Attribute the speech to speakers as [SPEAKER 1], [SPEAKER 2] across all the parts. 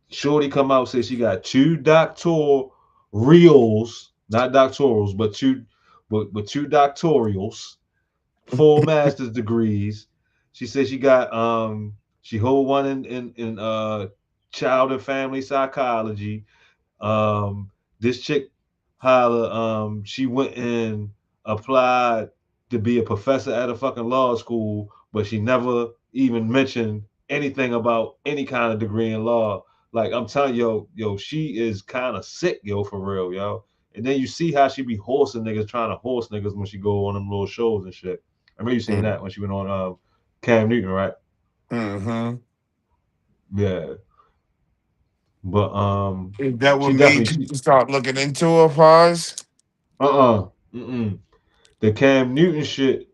[SPEAKER 1] Shorty come out say she got two doctorals, not doctorals, but two doctorals, full master's degrees. She said she got she hold one in child and family psychology. Um this chick holla she went and applied to be a professor at a fucking law school, but she never even mentioned anything about any kind of degree in law. Like I'm telling you, yo, she is kind of sick, yo, for real, yo. And then you see how she be horsing niggas, trying to horse niggas when she go on them little shows and shit. I remember you seen that when she went on Cam Newton, right?
[SPEAKER 2] Mm-hmm.
[SPEAKER 1] Yeah. But
[SPEAKER 2] Is that
[SPEAKER 1] she
[SPEAKER 2] what made
[SPEAKER 1] definitely
[SPEAKER 2] you start looking into a pause?
[SPEAKER 1] mm-mm. The Cam Newton shit.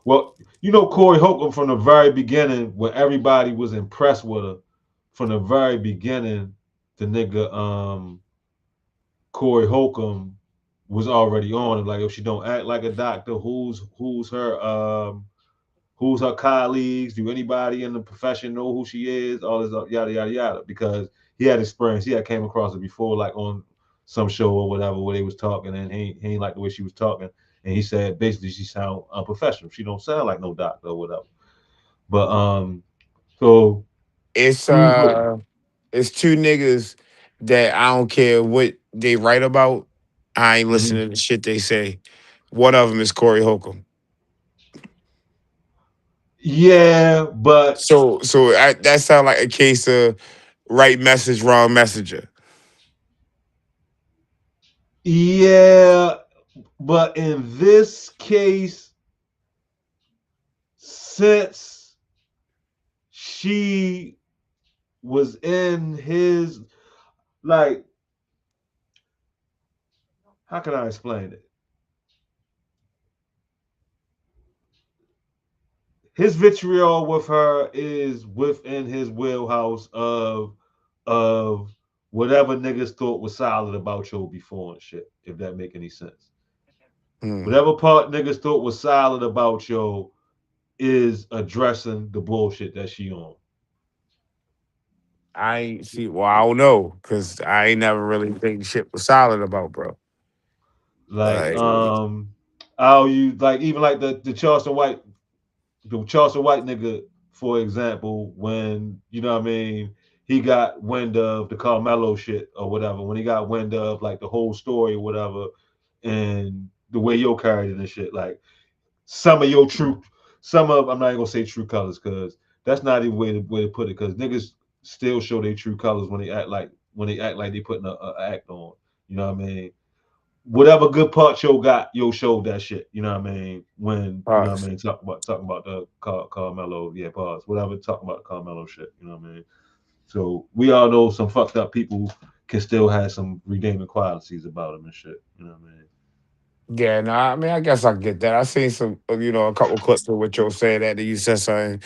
[SPEAKER 1] Well, you know Corey Holcomb from the very beginning, when everybody was impressed with her, from the very beginning, the nigga Corey Holcomb was already on it. Like if she don't act like a doctor, who's her colleagues? Do anybody in the profession know who she is? All this yada yada yada. Because he had experience. He had came across it before, like on some show or whatever, where they was talking, and he ain't like the way she was talking. And he said basically she sound unprofessional. She don't sound like no doctor or whatever. But so
[SPEAKER 2] It's
[SPEAKER 1] she was with.
[SPEAKER 2] uh it's two niggas that I don't care what they write about. I ain't
[SPEAKER 1] Mhm.
[SPEAKER 2] listening to the shit they say. One of them is Corey Holcomb.
[SPEAKER 1] Yeah, but
[SPEAKER 2] That sound like a case of right message, wrong messenger.
[SPEAKER 1] yeah, but in this case, since she was in his, like, how can I explain it? His vitriol with her is within his wheelhouse of whatever niggas thought was solid about you before and shit, if that make any sense.
[SPEAKER 2] Hmm.
[SPEAKER 1] Whatever part niggas thought was solid about you is addressing the bullshit that she on.
[SPEAKER 2] I ain't see. Well, I don't know because I ain't never really think shit was solid about, bro.
[SPEAKER 1] Like,
[SPEAKER 2] Like,
[SPEAKER 1] I'll use like even like the Charleston White nigga, for example, when you know what I mean, he got wind of the Carmelo shit or whatever, when he got wind of like the whole story or whatever, and the way yo carried it and shit, like some of your true, some of I'm not even gonna say true colors because that's not even way to put it because niggas still show their true colors when they act like they putting a act on. You know what I mean? Whatever good parts yo got, yo showed that shit. You know what I mean? When you know what I
[SPEAKER 2] pause.
[SPEAKER 1] mean, talking about the Carmelo, yeah, pause. Whatever, talking about the Carmelo shit. You know what I mean? So we all know some fucked up people can still have some redeeming qualities about them and shit. You know what I mean?
[SPEAKER 2] Yeah, no, I mean, I guess I get that. I seen some, a couple clips of what you're saying that you said something,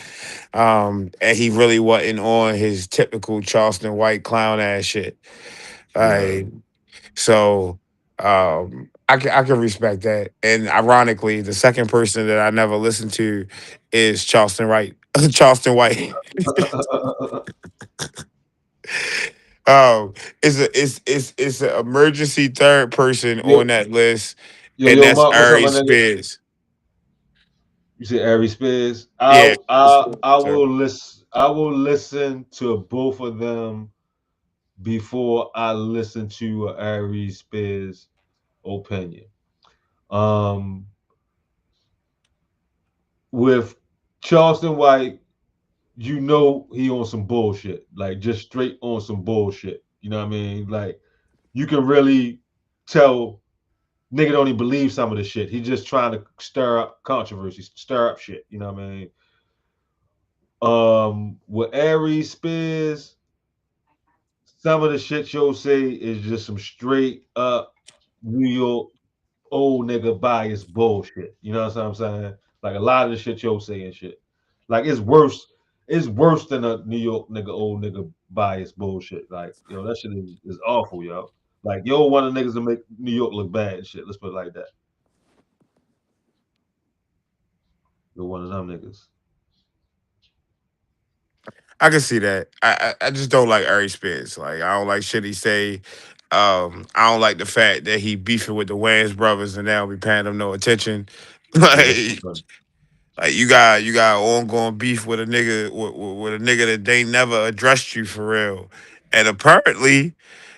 [SPEAKER 2] and he really wasn't on his typical Charleston White clown ass shit.
[SPEAKER 1] Yeah.
[SPEAKER 2] Like, so, I can respect that. And ironically, the second person that I never listened to is Charleston White. Charleston White. Um, it's an emergency third person
[SPEAKER 1] yo,
[SPEAKER 2] on that list,
[SPEAKER 1] yo,
[SPEAKER 2] and
[SPEAKER 1] yo,
[SPEAKER 2] that's
[SPEAKER 1] Mark, what's up,
[SPEAKER 2] Ari
[SPEAKER 1] my nigga?
[SPEAKER 2] Spears.
[SPEAKER 1] You said Ari Spears.
[SPEAKER 2] Yeah.
[SPEAKER 1] I will listen to both of them before I listen to Ari Spears' opinion. Um, with Charleston White, you know he on some bullshit, like just straight on some bullshit. You know what I mean? Like you can really tell nigga don't even believe some of the shit. He's just trying to stir up controversy, stir up shit. You know what I mean? With Aries Spears, some of the shit you'll say is just some straight up New York old nigga bias bullshit. You know what I'm saying? Like a lot of the shit you'll say and shit. Like it's worse. It's worse than a New York nigga, old nigga bias bullshit. Like, yo, that shit is awful, yo. Like, yo, one of the niggas to make New York look bad and shit. Let's put it like that. You're one of them niggas.
[SPEAKER 2] I can see that. I just don't like Ari Spears. Like I don't like shit he say. I don't like the fact that he beefing with the Wayans brothers and they don't be paying them no attention.
[SPEAKER 1] Yeah, that shit
[SPEAKER 2] like
[SPEAKER 1] funny.
[SPEAKER 2] like you got ongoing beef with a nigga with a nigga that they never addressed you for real. And apparently,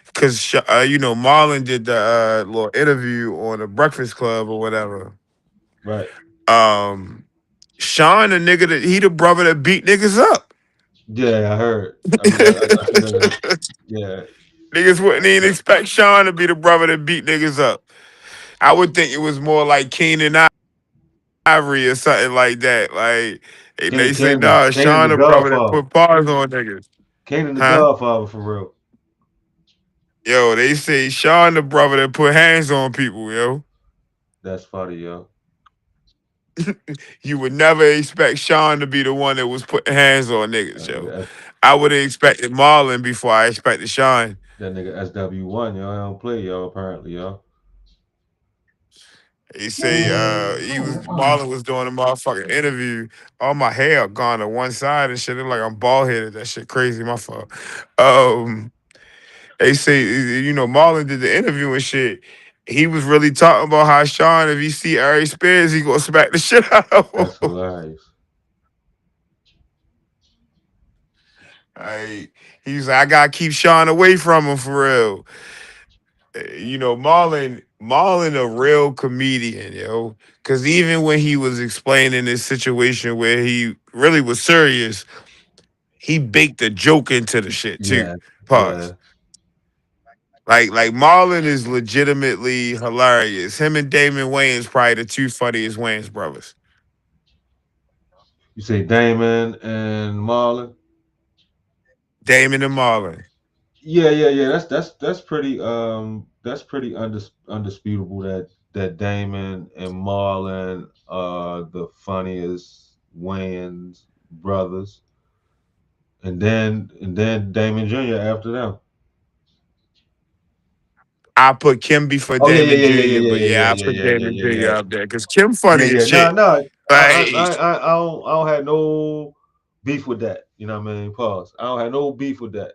[SPEAKER 2] because Marlon did the little interview on the Breakfast Club or whatever.
[SPEAKER 1] Right.
[SPEAKER 2] Um, Sean, the nigga that he the brother that beat niggas up.
[SPEAKER 1] Yeah, I heard. I seen that. Yeah.
[SPEAKER 2] Niggas wouldn't even expect Sean to be the brother that beat niggas up. I would think it was more like Keenan Ivory or something like that. Like and they say, nah,
[SPEAKER 1] Kane the
[SPEAKER 2] Sean the brother that
[SPEAKER 1] Godfather.
[SPEAKER 2] put bars on niggas.
[SPEAKER 1] Kane the
[SPEAKER 2] Huh?
[SPEAKER 1] Godfather for real.
[SPEAKER 2] Yo, they say Sean the brother that put hands on people, yo.
[SPEAKER 1] That's funny, yo.
[SPEAKER 2] You would never expect Sean to be the one that was putting hands on niggas, yo.
[SPEAKER 1] That,
[SPEAKER 2] I would have expected Marlon before I expected Sean.
[SPEAKER 1] that nigga SW1, yo. I don't play, yo. Apparently, yo.
[SPEAKER 2] He say he was Marlon was doing a motherfucking interview. All my hair gone to one side and shit. It look like I'm bald headed. That shit crazy. My fault. Um, they say Marlon did the interview and shit. He was really talking about how Sean, if he see Ari Spears, he gonna smack the shit out of
[SPEAKER 1] That's
[SPEAKER 2] him.
[SPEAKER 1] hilarious.
[SPEAKER 2] Like, he's like, I gotta keep Sean away from him for real. Marlon, a real comedian, yo. Because even when he was explaining this situation where he really was serious, he baked a joke into the shit too.
[SPEAKER 1] Yeah,
[SPEAKER 2] Pause.
[SPEAKER 1] yeah.
[SPEAKER 2] Like Marlon is legitimately hilarious. Him and Damon Wayans probably the two funniest Wayans brothers.
[SPEAKER 1] You say Damon and Marlon.
[SPEAKER 2] Damon and Marlon.
[SPEAKER 1] Yeah, yeah, yeah. That's pretty undisputable that Damon and Marlon are the funniest Wayans brothers, and then Damon Jr. after them.
[SPEAKER 2] I put Kim before
[SPEAKER 1] Oh yeah, yeah,
[SPEAKER 2] Damon
[SPEAKER 1] yeah, yeah, yeah,
[SPEAKER 2] Jr.,
[SPEAKER 1] yeah,
[SPEAKER 2] but
[SPEAKER 1] yeah,
[SPEAKER 2] yeah, I
[SPEAKER 1] yeah,
[SPEAKER 2] put
[SPEAKER 1] yeah, yeah,
[SPEAKER 2] Damon
[SPEAKER 1] yeah,
[SPEAKER 2] Jr.
[SPEAKER 1] yeah,
[SPEAKER 2] up there because Kim
[SPEAKER 1] yeah,
[SPEAKER 2] funny as
[SPEAKER 1] yeah. No,
[SPEAKER 2] shit.
[SPEAKER 1] no,
[SPEAKER 2] Like
[SPEAKER 1] I don't have no beef with that. You know what I mean? Pause. I don't have no beef with that.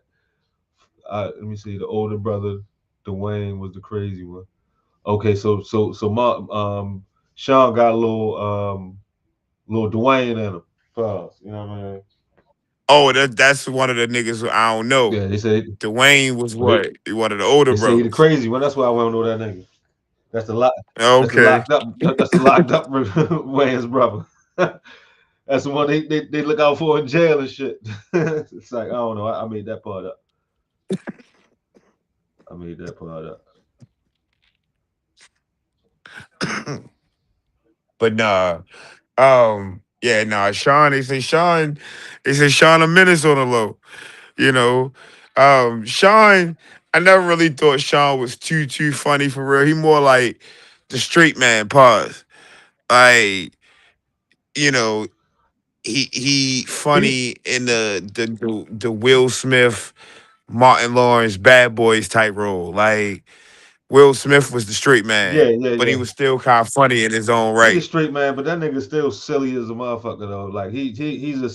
[SPEAKER 1] Let me see. The older brother, Dwayne, was the crazy one. Okay, so Sean got a little Dwayne in him. Pause. You know what I mean?
[SPEAKER 2] oh, that's one of the niggas who I don't know.
[SPEAKER 1] Yeah, they say
[SPEAKER 2] Dwayne was
[SPEAKER 1] they,
[SPEAKER 2] what? One of the older
[SPEAKER 1] they say he the
[SPEAKER 2] brothers.
[SPEAKER 1] crazy one. That's why I want to know that nigga. That's the lock. That's the
[SPEAKER 2] Okay.
[SPEAKER 1] locked up. That's the locked up Wayne's brother. That's the one they look out for in jail and shit. It's like I don't know. I made that part up. I made that part up.
[SPEAKER 2] But nah. Yeah, nah, they say Sean a menace on the low, you know. Sean, I never really thought Sean was too funny for real. He more like the straight man pause. Like, you know, he
[SPEAKER 1] He,
[SPEAKER 2] funny in the Will Smith, Martin Lawrence bad boys type role. Like Will Smith was the straight
[SPEAKER 1] yeah,
[SPEAKER 2] man,
[SPEAKER 1] yeah,
[SPEAKER 2] but he
[SPEAKER 1] yeah.
[SPEAKER 2] was still kind of funny in his own
[SPEAKER 1] He the
[SPEAKER 2] right.
[SPEAKER 1] straight man, but that nigga still silly as a motherfucker though. Like he's a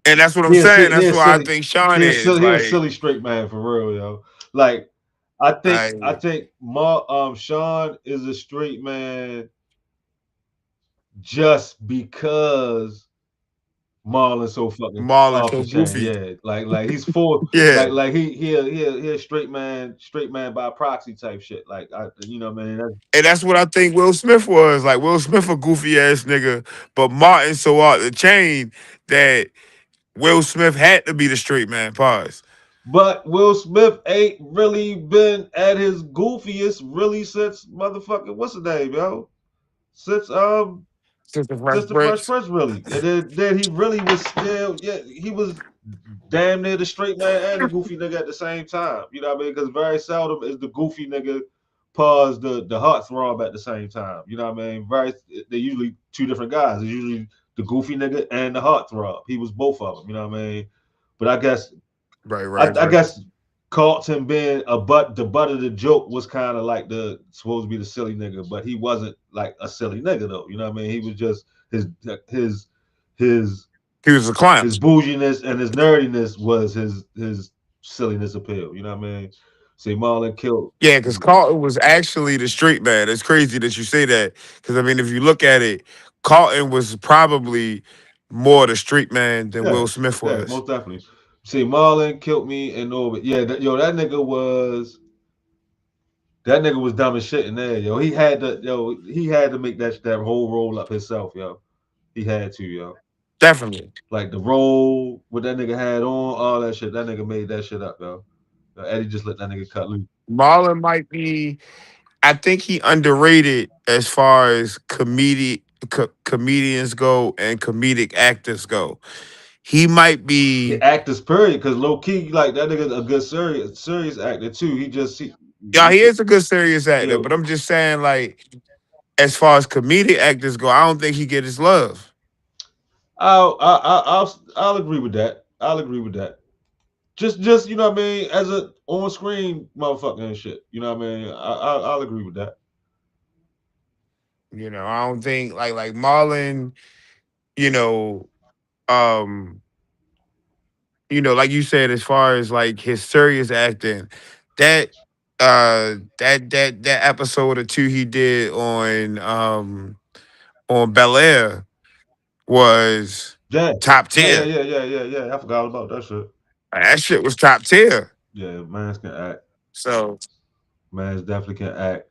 [SPEAKER 2] And that's what I'm saying.
[SPEAKER 1] he
[SPEAKER 2] That's
[SPEAKER 1] a
[SPEAKER 2] why I
[SPEAKER 1] silly
[SPEAKER 2] think Sean is
[SPEAKER 1] he a
[SPEAKER 2] like,
[SPEAKER 1] silly straight man for real, yo. Like I
[SPEAKER 2] like
[SPEAKER 1] think Sean is a straight man just because Marlon's so fucking
[SPEAKER 2] Marlon
[SPEAKER 1] off
[SPEAKER 2] so
[SPEAKER 1] the chain.
[SPEAKER 2] goofy.
[SPEAKER 1] Yeah, like he's for
[SPEAKER 2] Yeah.
[SPEAKER 1] like he a straight man by proxy type shit. Like you know what I mean?
[SPEAKER 2] And that's what I think Will Smith was. Like Will Smith a goofy ass nigga, but Martin so out the chain that Will Smith had to be the straight man. Pause.
[SPEAKER 1] But Will Smith ain't really been at his goofiest really since motherfucking what's the name, yo? Since
[SPEAKER 2] Since the Fresh
[SPEAKER 1] since the Fresh
[SPEAKER 2] Prince.
[SPEAKER 1] Prince really. And then he really was still he was damn near the straight man and the goofy nigga at the same time. You know what I mean? Because very seldom is the goofy nigga pause the heartthrob at the same time. You know what I mean? They're usually two different guys. It's usually the goofy nigga and the heartthrob. He was both of them. You know what I mean? But
[SPEAKER 2] Right, right,
[SPEAKER 1] I
[SPEAKER 2] right.
[SPEAKER 1] guess Carlton being the butt of the joke was kind of like the supposed to be the silly nigga, but he wasn't like a silly nigga though. You know what I mean? He was just his his
[SPEAKER 2] He was a clown.
[SPEAKER 1] His bouginess and his nerdiness was his silliness appeal. You know what I mean? See, Marlon killed.
[SPEAKER 2] Yeah, because Carlton was actually the straight man. It's crazy that you say that. Because I mean, if you look at it, Carlton was probably more the street man than
[SPEAKER 1] Yeah,
[SPEAKER 2] Will Smith
[SPEAKER 1] yeah,
[SPEAKER 2] was.
[SPEAKER 1] most definitely. See, Marlon killed me in orbit. Yeah, yo, that nigga was dumb as shit in there. He had to make that whole roll up himself, yo. He had to, yo.
[SPEAKER 2] Definitely.
[SPEAKER 1] Like the roll, what that nigga had on, all that shit. That nigga made that shit up, yo. Eddie just let that nigga cut loose.
[SPEAKER 2] Marlon might be. I think he underrated as far as comedians go and comedic actors go. He might
[SPEAKER 1] Yeah,
[SPEAKER 2] be.
[SPEAKER 1] actors period, because low key, like that nigga a good serious actor too.
[SPEAKER 2] Yeah, he is a good serious actor,
[SPEAKER 1] Yo,
[SPEAKER 2] but I'm just saying, like, as far as comedic actors go, I don't think he get his love.
[SPEAKER 1] I'll agree with that. I'll agree with that. Just you know what I mean, as a on screen motherfucker and shit. You know what I mean. I'll agree with that.
[SPEAKER 2] I don't think like Marlon. You know, um, like you said, as far as like his serious acting, that that episode or two he did on Bel Air was
[SPEAKER 1] Yeah,
[SPEAKER 2] top
[SPEAKER 1] yeah, yeah,
[SPEAKER 2] tier.
[SPEAKER 1] yeah, yeah, yeah, yeah. I forgot all about that shit.
[SPEAKER 2] That shit was top tier.
[SPEAKER 1] Yeah, man's can act.
[SPEAKER 2] So
[SPEAKER 1] Man's definitely can act.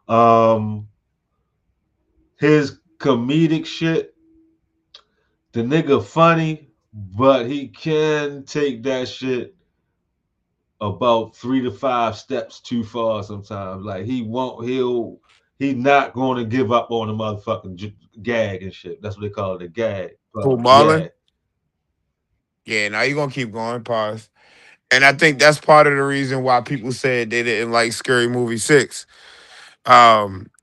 [SPEAKER 1] Um, his comedic shit, the nigga funny, but he can take that shit about 3 to 5 steps too far sometimes. Like he not going to give up on the motherfucking gag and shit. That's what they call it, a gag.
[SPEAKER 2] who
[SPEAKER 1] Yeah,
[SPEAKER 2] Marlon? Yeah, now you gonna keep going, pause. And I think that's part of the reason why people said they didn't like Scary Movie 6.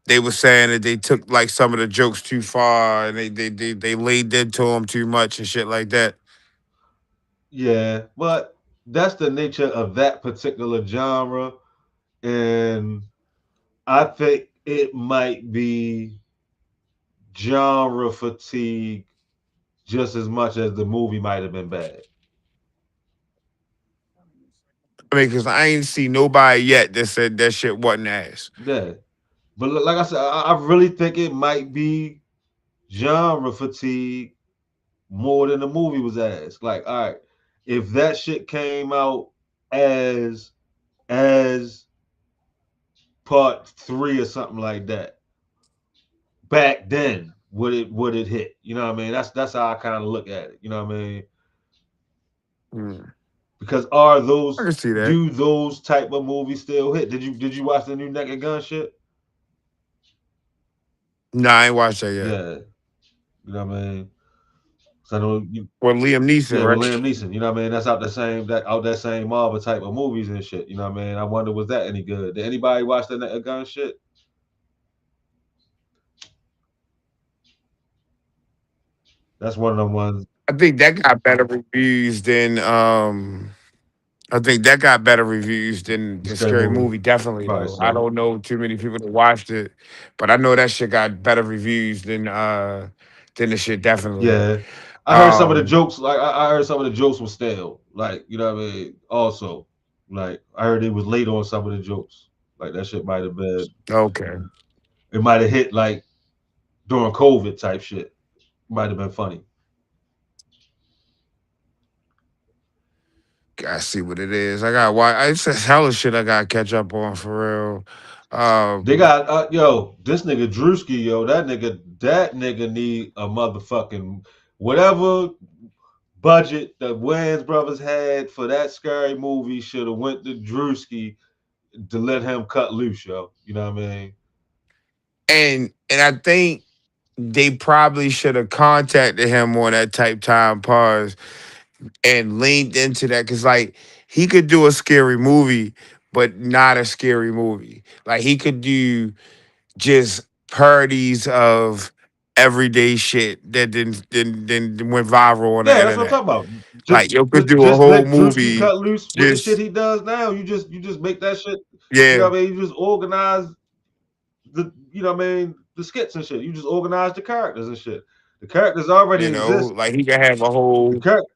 [SPEAKER 2] They were saying that they took like some of the jokes too far and they laid into them too much and shit like that.
[SPEAKER 1] yeah, but that's the nature of that particular genre, and I think it might be genre fatigue just as much as the movie might have been bad.
[SPEAKER 2] I mean, because I ain't see nobody yet that said that shit wasn't ass.
[SPEAKER 1] Yeah, but like I said, I really think it might be genre fatigue more than the movie was asked. Like, all right, if that shit came out as as part 3 or something like that, back then would it hit? You know what I mean? That's how I kind of look at it. You know what I mean?
[SPEAKER 2] Hmm.
[SPEAKER 1] Because are
[SPEAKER 2] I
[SPEAKER 1] those
[SPEAKER 2] can see that.
[SPEAKER 1] do those type of movies still hit? Did you watch the new Naked Gun shit?
[SPEAKER 2] Nah, I ain't watched that yet.
[SPEAKER 1] Yeah, you know what I mean. So I know you,
[SPEAKER 2] Well, Liam Neeson,
[SPEAKER 1] yeah, with
[SPEAKER 2] right?
[SPEAKER 1] Liam Neeson, you know what I mean. That's out that same Marvel type of movies and shit. You know what I mean. I wonder was that any good? Did anybody watch the Naked Gun shit? That's one of them ones.
[SPEAKER 2] I think that got better reviews than I think that got better reviews than
[SPEAKER 1] The
[SPEAKER 2] the
[SPEAKER 1] scary
[SPEAKER 2] scary
[SPEAKER 1] movie,
[SPEAKER 2] movie. Definitely
[SPEAKER 1] probably
[SPEAKER 2] though. I
[SPEAKER 1] so.
[SPEAKER 2] don't know too many people that watched it, but I know that shit got better reviews than the shit. Definitely.
[SPEAKER 1] Yeah, I heard some of the
[SPEAKER 2] Um,
[SPEAKER 1] jokes. Like I heard some of the jokes was stale. Like you know what I mean. Also, like I heard it was late on some of the jokes. Like that shit might have been.
[SPEAKER 2] okay.
[SPEAKER 1] It might have hit like during COVID type shit. Might have been funny.
[SPEAKER 2] I see what it is. I got why it's just hella shit I gotta catch up on for real.
[SPEAKER 1] They
[SPEAKER 2] Um,
[SPEAKER 1] got this nigga Drewski, that nigga need a motherfucking whatever budget the Wayans brothers had for that scary movie should have went to Drewski to let him cut loose, yo. You know what I mean?
[SPEAKER 2] and I think they probably should have contacted him on that type time pause and leaned into that because like he could do a scary movie, but not a scary movie. Like he could do just parodies of everyday shit that didn't went viral on the
[SPEAKER 1] Yeah, that's what I'm
[SPEAKER 2] internet.
[SPEAKER 1] talking about.
[SPEAKER 2] Like
[SPEAKER 1] Just
[SPEAKER 2] you could
[SPEAKER 1] just
[SPEAKER 2] do a
[SPEAKER 1] just
[SPEAKER 2] whole
[SPEAKER 1] let Drewski
[SPEAKER 2] movie
[SPEAKER 1] cut loose with the shit
[SPEAKER 2] just
[SPEAKER 1] he does now. You just make that shit. You
[SPEAKER 2] yeah.
[SPEAKER 1] know what I mean? You just organize the you know what I mean the skits and shit. You just organize the characters and shit. The characters already
[SPEAKER 2] You know,
[SPEAKER 1] exist.
[SPEAKER 2] like he can have a
[SPEAKER 1] The
[SPEAKER 2] whole
[SPEAKER 1] character,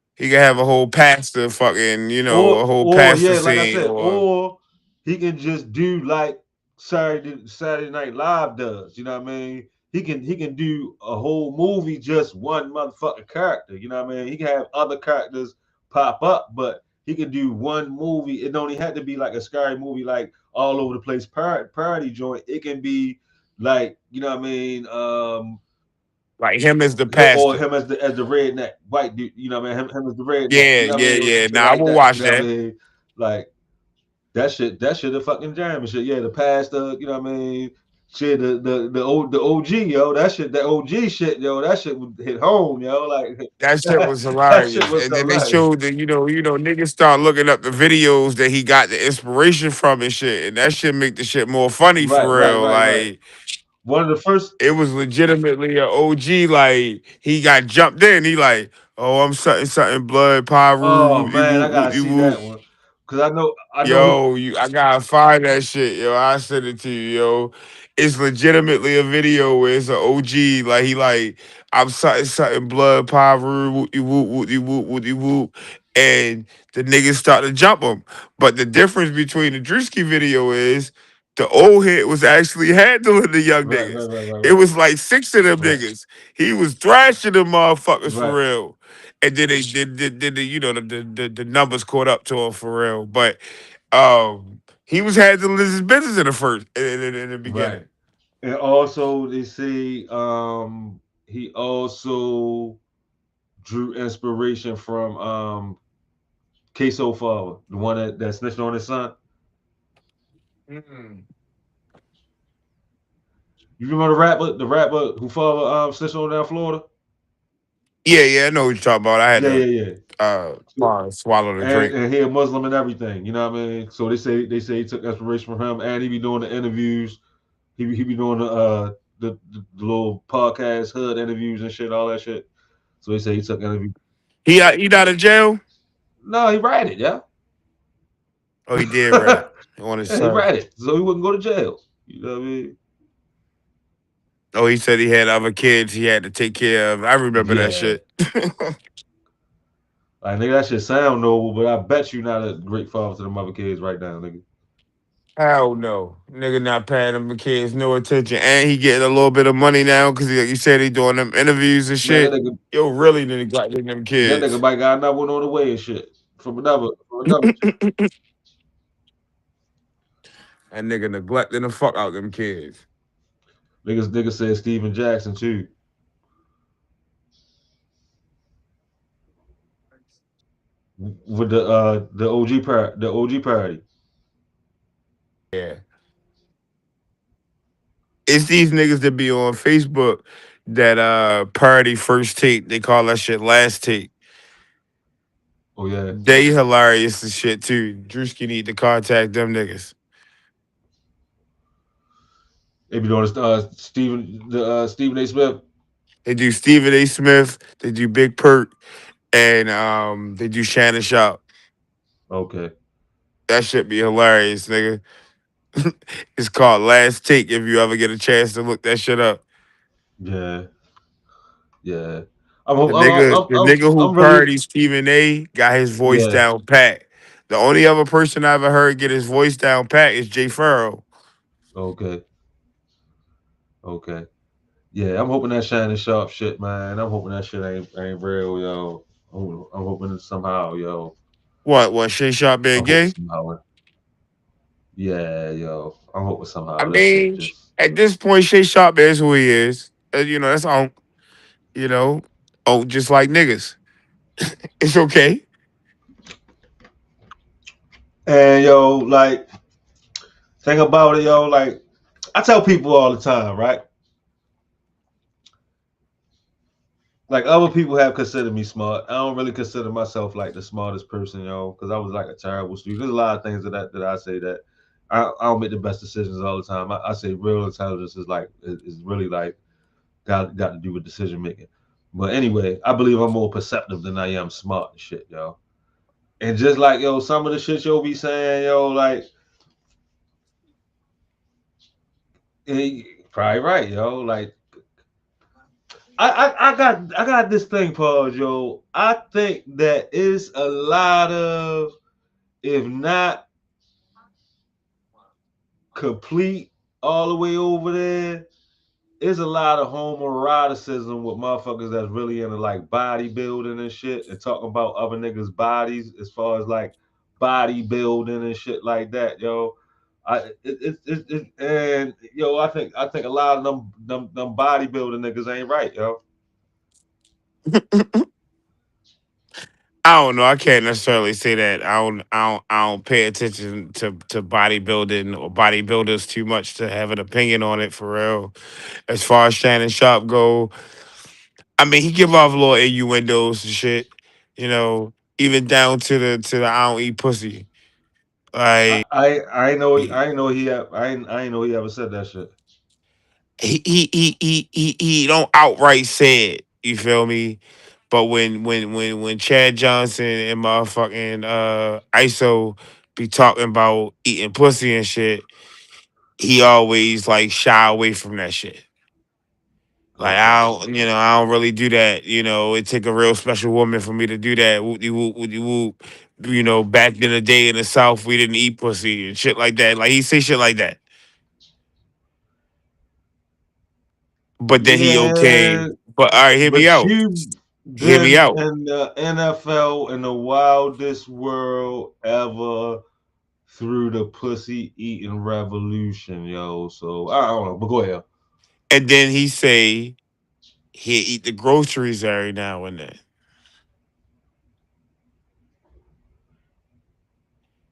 [SPEAKER 2] pastor fucking, a whole
[SPEAKER 1] or
[SPEAKER 2] pastor
[SPEAKER 1] yeah, like I
[SPEAKER 2] scene
[SPEAKER 1] said,
[SPEAKER 2] or
[SPEAKER 1] or he can just do like Saturday Night Live does. You know what I mean? He can do a whole movie just one motherfucking character. You know what I mean? He can have other characters pop up, but he can do one movie. It don't even have to be like a scary movie, like all over the place parody joint. It can be like, you know what I mean?
[SPEAKER 2] like him as the
[SPEAKER 1] Or
[SPEAKER 2] pastor.
[SPEAKER 1] him as the redneck white dude. You know what I mean? Him as the redneck.
[SPEAKER 2] Yeah,
[SPEAKER 1] You know what I
[SPEAKER 2] yeah,
[SPEAKER 1] mean? Or some
[SPEAKER 2] yeah.
[SPEAKER 1] shit
[SPEAKER 2] Now I
[SPEAKER 1] like
[SPEAKER 2] will
[SPEAKER 1] that. You
[SPEAKER 2] watch
[SPEAKER 1] know what I
[SPEAKER 2] that.
[SPEAKER 1] mean? Like that shit a fucking jam and shit. Yeah, the pastor, you know what I mean? Shit, the OG, yo, that OG shit, yo, that shit would hit home, yo. Like
[SPEAKER 2] That shit was
[SPEAKER 1] that shit
[SPEAKER 2] hilarious.
[SPEAKER 1] was
[SPEAKER 2] And then they
[SPEAKER 1] hilarious.
[SPEAKER 2] showed that, niggas start looking up the videos that he got the inspiration from and shit. And that shit make the shit more funny
[SPEAKER 1] Right,
[SPEAKER 2] for
[SPEAKER 1] right,
[SPEAKER 2] real.
[SPEAKER 1] right, right.
[SPEAKER 2] Like
[SPEAKER 1] One of the first
[SPEAKER 2] it was legitimately an OG. Like he got jumped in. He like, oh, I'm something blood, Pyru,
[SPEAKER 1] oh
[SPEAKER 2] whoopty
[SPEAKER 1] man, I
[SPEAKER 2] whoop,
[SPEAKER 1] gotta
[SPEAKER 2] whoopty
[SPEAKER 1] see
[SPEAKER 2] whoop.
[SPEAKER 1] that one. Cause I know who
[SPEAKER 2] Yo, I gotta find that shit, yo. I send it to you, yo. It's legitimately a video where it's an OG, like he like, I'm something blood, Pyru, whoopty whoop, whoopty whoop, whoopty whoop. And the niggas start to jump him. But the difference between the Drewski video is the old head was actually handling the young
[SPEAKER 1] right, right,
[SPEAKER 2] niggas.
[SPEAKER 1] right, right,
[SPEAKER 2] It
[SPEAKER 1] right.
[SPEAKER 2] was like six of them
[SPEAKER 1] Right.
[SPEAKER 2] niggas. He was thrashing them motherfuckers for
[SPEAKER 1] Right.
[SPEAKER 2] real. And then they did the numbers caught up to him for real. But he was handling his business in the first in the
[SPEAKER 1] Right.
[SPEAKER 2] beginning.
[SPEAKER 1] And also they say he also drew inspiration from Queso father, the one that snitched on his son.
[SPEAKER 2] Mm.
[SPEAKER 1] You remember the rapper who father snitched on down Florida?
[SPEAKER 2] Yeah, yeah, I know what you're talking about. I had
[SPEAKER 1] Yeah,
[SPEAKER 2] to
[SPEAKER 1] yeah, yeah. So,
[SPEAKER 2] swallow the drink.
[SPEAKER 1] and he a Muslim and everything. You know what I mean? So they say he took inspiration from him, and he be doing the interviews. He be doing the little podcast hood interviews and shit, all that shit. So they say he took interviews.
[SPEAKER 2] He out of jail.
[SPEAKER 1] No, he ratted, yeah.
[SPEAKER 2] Oh, he did rat on his
[SPEAKER 1] Yeah, he
[SPEAKER 2] son.
[SPEAKER 1] ratted, so he wouldn't go to jail. You know what I mean?
[SPEAKER 2] Oh, he said he had other kids he had to take care of. I remember that
[SPEAKER 1] Yeah.
[SPEAKER 2] shit.
[SPEAKER 1] Like nigga, that shit sound noble, but I bet you not a great father to them other kids right now, nigga.
[SPEAKER 2] Hell no, nigga, not paying them kids no attention, and he getting a little bit of money now because you said he doing them interviews and
[SPEAKER 1] Man,
[SPEAKER 2] shit. Yo, really neglecting them
[SPEAKER 1] that nigga
[SPEAKER 2] kids.
[SPEAKER 1] might got another one on the way and shit from another chick.
[SPEAKER 2] That nigga neglecting the fuck out them kids.
[SPEAKER 1] Niggas said Steven Jackson too with the OG party.
[SPEAKER 2] Yeah. It's these niggas that be on Facebook that party first take. They call that shit last take.
[SPEAKER 1] Oh yeah,
[SPEAKER 2] They hilarious as shit too. Drewski need to contact them niggas.
[SPEAKER 1] they be doing Stephen A. Smith.
[SPEAKER 2] They do Stephen A. Smith, they do Big Perk, and they do Shannon Sharp.
[SPEAKER 1] Okay,
[SPEAKER 2] That shit be hilarious, nigga. It's called Last Take if you ever get a chance to look that shit up.
[SPEAKER 1] yeah, yeah.
[SPEAKER 2] The nigga who
[SPEAKER 1] I'm really
[SPEAKER 2] parodied Stephen A got his voice
[SPEAKER 1] yeah.
[SPEAKER 2] down pat. The only other person I ever heard get his voice down pat is Jay Farrell.
[SPEAKER 1] Okay, okay. Yeah, I'm hoping that shining sharp shit, man. I'm hoping that shit ain't real, yo. I'm hoping it somehow, yo.
[SPEAKER 2] What, Shay Sharp being
[SPEAKER 1] I'm hoping
[SPEAKER 2] gay?
[SPEAKER 1] somehow. Yeah, yo. I'm hoping
[SPEAKER 2] I
[SPEAKER 1] somehow that shit
[SPEAKER 2] mean,
[SPEAKER 1] just.
[SPEAKER 2] at this point, Shay Sharp is who he is. That's all, you know. Oh, just like niggas. It's okay.
[SPEAKER 1] And yo, like, think about it, yo. Like, I tell people all the time, right? Like, other people have considered me smart. I don't really consider myself like the smartest person, yo, because I was like a terrible student. There's a lot of things that I say that I don't make the best decisions all the time. I say real intelligence is really like got to do with decision making. But anyway, I believe I'm more perceptive than I am smart and shit, yo. And just like yo, some of the shit you'll be saying, yo, like probably right, yo. Like I got this thing, Paul Joe. I think that is a lot of, if not complete all the way over there, is a lot of homoeroticism with motherfuckers that's really into like bodybuilding and shit and talking about other niggas' bodies as far as like bodybuilding and shit like that, yo. And yo, I think a lot of them bodybuilding niggas ain't right, yo.
[SPEAKER 2] I don't know. I can't necessarily say that. I don't pay attention to bodybuilding or bodybuilders too much to have an opinion on it for real. As far as Shannon Sharp go, I mean he give off little innuendos and shit. You know, even down to the I don't eat pussy. Like
[SPEAKER 1] I ain't know he ever said that shit.
[SPEAKER 2] he don't outright say it. You feel me? But when Chad Johnson and motherfucking ISO be talking about eating pussy and shit, he always like shy away from that shit. Like
[SPEAKER 1] Okay.
[SPEAKER 2] I don't really do that. You know, it take a real special woman for me to do that. Whoop de whoop. You know, back in the day in the South, we didn't eat pussy and shit like that. Like he say shit like that, but then he okay.
[SPEAKER 1] Yeah,
[SPEAKER 2] But all right, hear
[SPEAKER 1] but
[SPEAKER 2] me out.
[SPEAKER 1] you
[SPEAKER 2] Hear me
[SPEAKER 1] been
[SPEAKER 2] out.
[SPEAKER 1] in the NFL in the wildest world ever through the pussy eating revolution, yo. So I don't know, but go ahead.
[SPEAKER 2] And then he say he eat the groceries every now and then.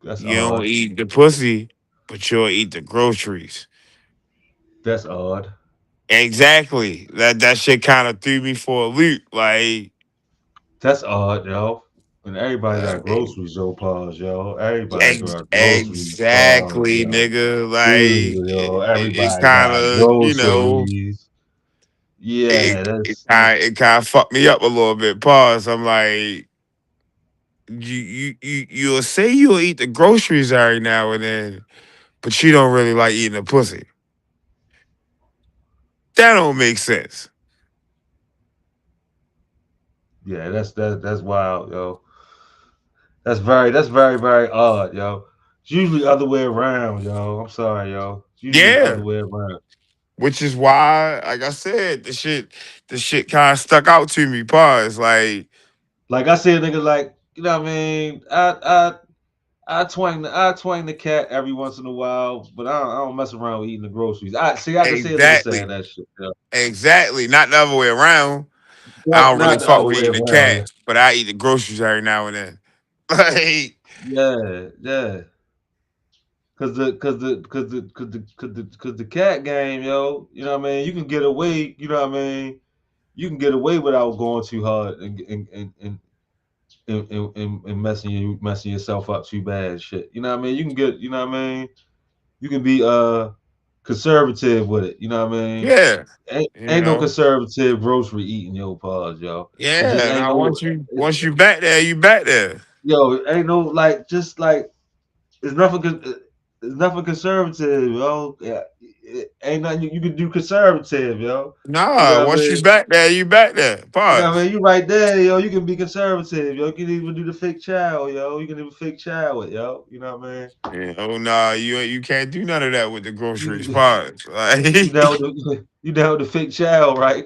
[SPEAKER 1] That's
[SPEAKER 2] You don't
[SPEAKER 1] odd.
[SPEAKER 2] eat the pussy, but you'll eat the groceries.
[SPEAKER 1] That's odd.
[SPEAKER 2] Exactly. That shit kind of threw me for a loop.
[SPEAKER 1] That's odd, yo. And everybody got
[SPEAKER 2] Uh,
[SPEAKER 1] groceries, yo, pause, yo. Everybody got groceries, pause,
[SPEAKER 2] exactly,
[SPEAKER 1] yo.
[SPEAKER 2] nigga.
[SPEAKER 1] Dude, yo,
[SPEAKER 2] It
[SPEAKER 1] everybody
[SPEAKER 2] kind
[SPEAKER 1] got
[SPEAKER 2] of, you know,
[SPEAKER 1] groceries. Yeah, that's
[SPEAKER 2] it kind of fucked me up a little bit. Pause. I'm like, you'll say you'll eat the groceries every now and then, but you don't really like eating the pussy. That don't make sense.
[SPEAKER 1] yeah, that's wild, yo. That's very odd, yo. It's usually other way around, yo. I'm sorry, yo. It's usually other
[SPEAKER 2] Yeah.
[SPEAKER 1] way around.
[SPEAKER 2] Which is why, like I said, the shit kind of stuck out to me. Pause. Like,
[SPEAKER 1] Like I said, nigga, like you know what I mean. I twang the cat every once in a while, but I don't mess around with eating the groceries. I can see a nigga saying
[SPEAKER 2] exactly,
[SPEAKER 1] that shit. Yo.
[SPEAKER 2] exactly. Not the other way around. I
[SPEAKER 1] Not
[SPEAKER 2] don't really
[SPEAKER 1] not the
[SPEAKER 2] fuck
[SPEAKER 1] other
[SPEAKER 2] with
[SPEAKER 1] way
[SPEAKER 2] eating the
[SPEAKER 1] around.
[SPEAKER 2] cat, but I eat the groceries every now and then. Like,
[SPEAKER 1] Yeah, yeah. Cause the cat game, yo. You know what I mean. You can get away. You know what I mean. You can get away without going too hard and messing yourself up too bad. And shit. You know what I mean. You can get. You know what I mean. You can be conservative with it. You know what I mean.
[SPEAKER 2] yeah, you
[SPEAKER 1] Ain't no
[SPEAKER 2] know,
[SPEAKER 1] conservative grocery eating your paws, yo. It just
[SPEAKER 2] yeah.
[SPEAKER 1] ain't
[SPEAKER 2] Now
[SPEAKER 1] no.
[SPEAKER 2] once you back there, you back there.
[SPEAKER 1] Yo, ain't no like just like it's nothing. It's nothing conservative, yo. Yeah, it ain't nothing you can do conservative, yo. You
[SPEAKER 2] Nah,
[SPEAKER 1] know what I
[SPEAKER 2] once you
[SPEAKER 1] mean?
[SPEAKER 2] back there, you back there.
[SPEAKER 1] You know what I
[SPEAKER 2] Pause.
[SPEAKER 1] mean? You right there, yo. You can be conservative, yo. You can even do the fake child, yo. You can even fake child it, yo. You know what I mean?
[SPEAKER 2] Yeah, oh nah, you can't do none of that with the groceries.
[SPEAKER 1] You
[SPEAKER 2] Pause.
[SPEAKER 1] you
[SPEAKER 2] Like,
[SPEAKER 1] down with the, you down with the fake child, right?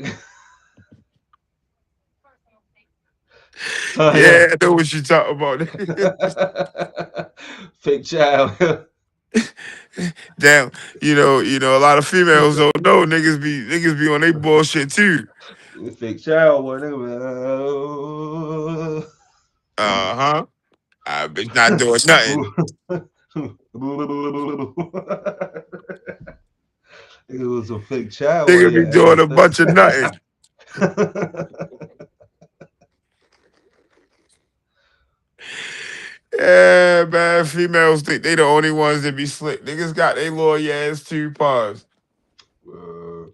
[SPEAKER 1] Yeah.
[SPEAKER 2] yeah, I know what you talking about.
[SPEAKER 1] Fake child.
[SPEAKER 2] Damn, a lot of females don't know niggas be on their bullshit too.
[SPEAKER 1] Fake child, boy. Nigga,
[SPEAKER 2] Uh-huh. I bitch not doing nothing.
[SPEAKER 1] it was a fake child on
[SPEAKER 2] Nigga be
[SPEAKER 1] your
[SPEAKER 2] doing
[SPEAKER 1] ass.
[SPEAKER 2] a bunch of nothing. Yeah, man. Females think they the only ones that be slick. Niggas got they little ass too. Pause.
[SPEAKER 1] uh,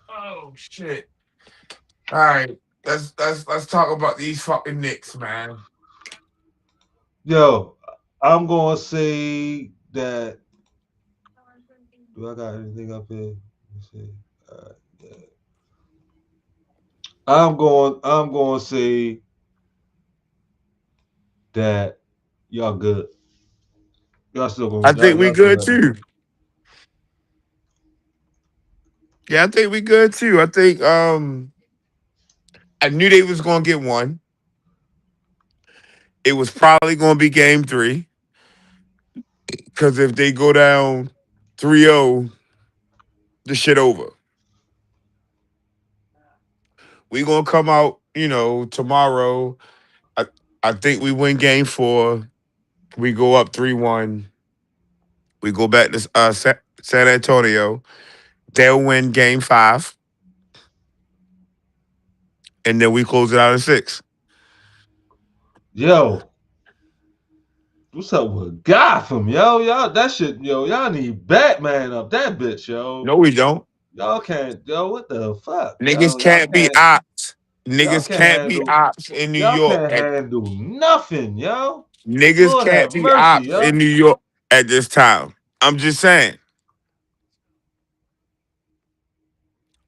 [SPEAKER 2] Oh shit. All right. Let's talk about these fucking Knicks, man.
[SPEAKER 1] yo, I'm gonna say that Do I got anything up here? Let's see. Yeah. I'm going to say that y'all good. Y'all still
[SPEAKER 2] I
[SPEAKER 1] going
[SPEAKER 2] think we
[SPEAKER 1] y'all still
[SPEAKER 2] good
[SPEAKER 1] got this.
[SPEAKER 2] too. Yeah, I think we good too. I think I knew they was gonna get one. It was probably gonna be game three. Cause if they go down 3-0, the shit over. We gonna come out, tomorrow. I I think we win game four. We go up 3-1. We go back to San Antonio. They'll win game five, and then we close it out in six.
[SPEAKER 1] Yo, what's up with Gotham, yo? Y'all that shit, yo, y'all need Batman up that bitch, yo.
[SPEAKER 2] No, we don't.
[SPEAKER 1] Y'all can't, yo, what the fuck,
[SPEAKER 2] Niggas
[SPEAKER 1] yo? Y'all
[SPEAKER 2] can't be
[SPEAKER 1] can't
[SPEAKER 2] ops.
[SPEAKER 1] y'all
[SPEAKER 2] Niggas
[SPEAKER 1] can't
[SPEAKER 2] can't be
[SPEAKER 1] handle
[SPEAKER 2] ops in New
[SPEAKER 1] y'all
[SPEAKER 2] York.
[SPEAKER 1] can't handle nothing, yo.
[SPEAKER 2] Niggas
[SPEAKER 1] Lord
[SPEAKER 2] can't
[SPEAKER 1] have
[SPEAKER 2] be
[SPEAKER 1] mercy,
[SPEAKER 2] ops in
[SPEAKER 1] yo.
[SPEAKER 2] New York at this time. I'm just saying.